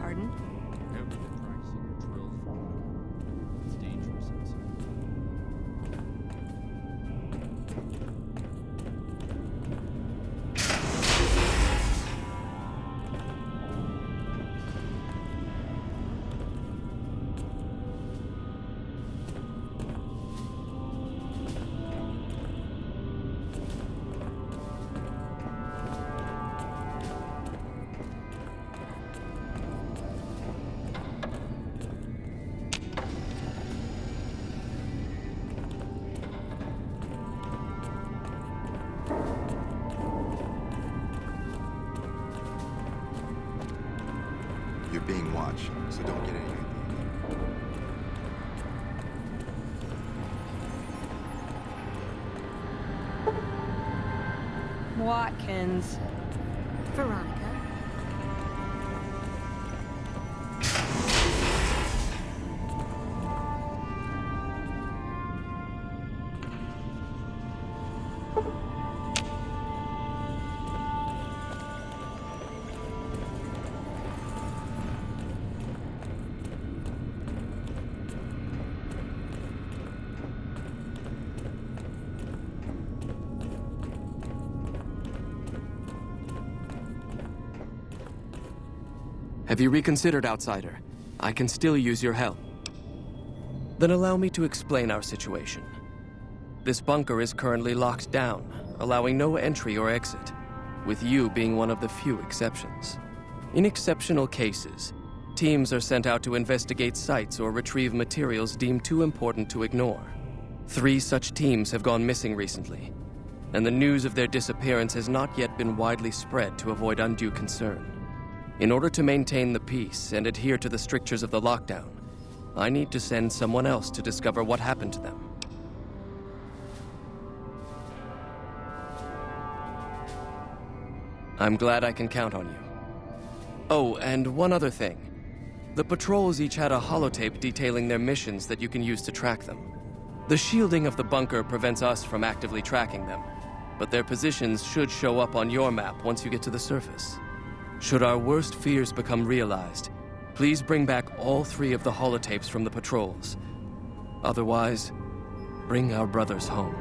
Pardon? It's dangerous outside. You're being watched, so don't get anything. Watkins. Veronica. Have you reconsidered, outsider? I can still use your help. Then allow me to explain our situation. This bunker is currently locked down, allowing no entry or exit, with you being one of the few exceptions. In exceptional cases, teams are sent out to investigate sites or retrieve materials deemed too important to ignore. 3 such teams have gone missing recently, and the news of their disappearance has not yet been widely spread to avoid undue concern. In order to maintain the peace and adhere to the strictures of the lockdown, I need to send someone else to discover what happened to them. I'm glad I can count on you. Oh, and one other thing. The patrols each had a holotape detailing their missions that you can use to track them. The shielding of the bunker prevents us from actively tracking them, but their positions should show up on your map once you get to the surface. Should our worst fears become realized, please bring back all 3 of the holotapes from the patrols. Otherwise, bring our brothers home.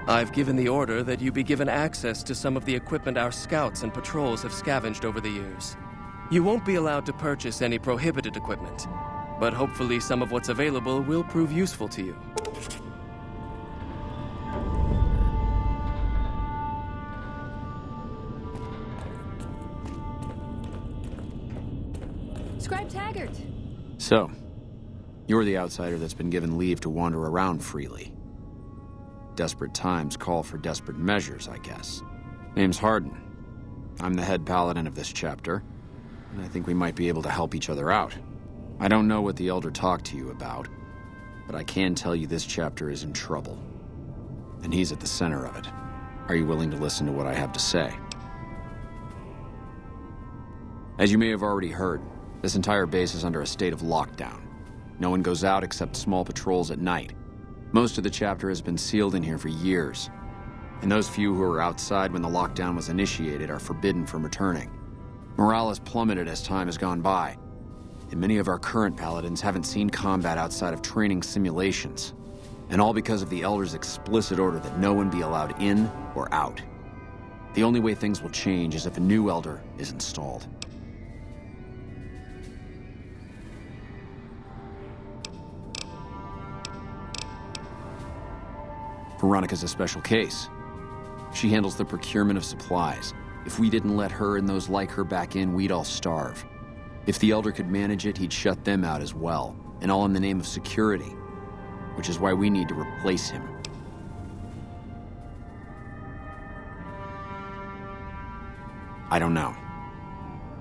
I've given the order that you be given access to some of the equipment our scouts and patrols have scavenged over the years. You won't be allowed to purchase any prohibited equipment, but hopefully some of what's available will prove useful to you. Scribe Taggart! So, you're the outsider that's been given leave to wander around freely. Desperate times call for desperate measures, I guess. Name's Hardin. I'm the head paladin of this chapter, and I think we might be able to help each other out. I don't know what the Elder talked to you about, but I can tell you this chapter is in trouble. And he's at the center of it. Are you willing to listen to what I have to say? As you may have already heard, this entire base is under a state of lockdown. No one goes out except small patrols at night. Most of the chapter has been sealed in here for years, and those few who were outside when the lockdown was initiated are forbidden from returning. Morale has plummeted as time has gone by, and many of our current paladins haven't seen combat outside of training simulations, and all because of the Elder's explicit order that no one be allowed in or out. The only way things will change is if a new Elder is installed. Veronica's a special case. She handles the procurement of supplies. If we didn't let her and those like her back in, we'd all starve. If the Elder could manage it, he'd shut them out as well, and all in the name of security, which is why we need to replace him. I don't know.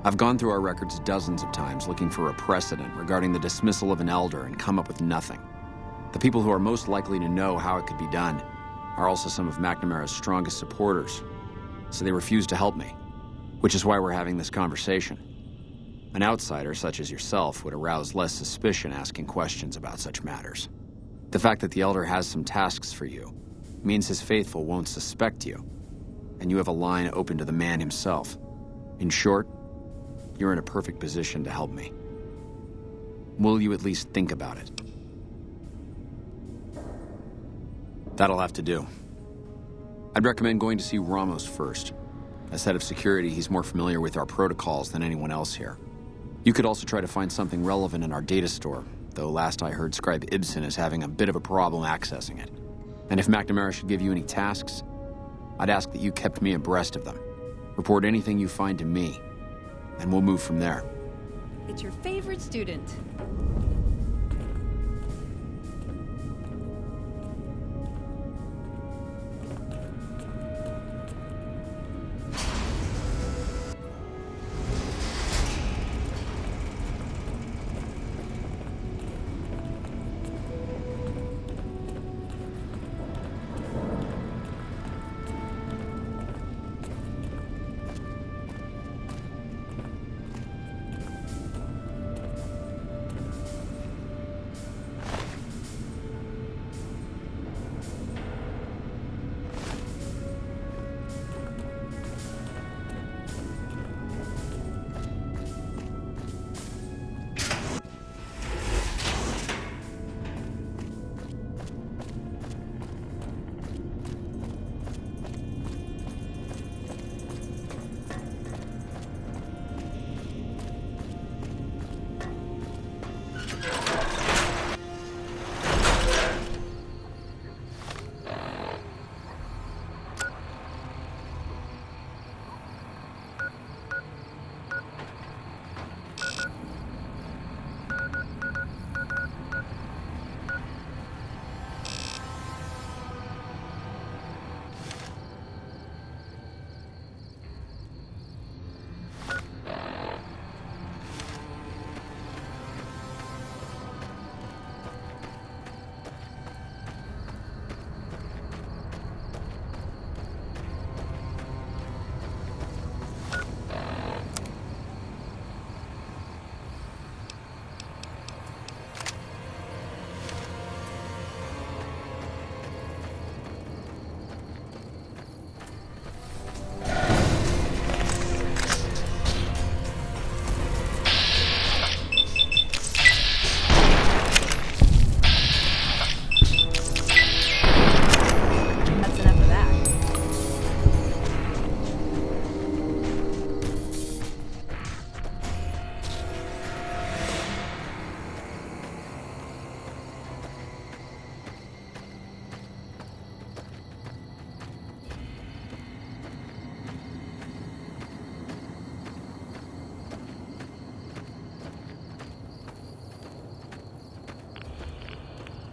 I've gone through our records dozens of times looking for a precedent regarding the dismissal of an Elder and come up with nothing. The people who are most likely to know how it could be done are also some of McNamara's strongest supporters, so they refuse to help me, which is why we're having this conversation. An outsider such as yourself would arouse less suspicion asking questions about such matters. The fact that the Elder has some tasks for you means his faithful won't suspect you, and you have a line open to the man himself. In short, you're in a perfect position to help me. Will you at least think about it? That'll have to do. I'd recommend going to see Ramos first. As head of security, he's more familiar with our protocols than anyone else here. You could also try to find something relevant in our data store, though last I heard Scribe Ibsen is having a bit of a problem accessing it. And if McNamara should give you any tasks, I'd ask that you kept me abreast of them. Report anything you find to me, and we'll move from there. It's your favorite student.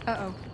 Uh-oh.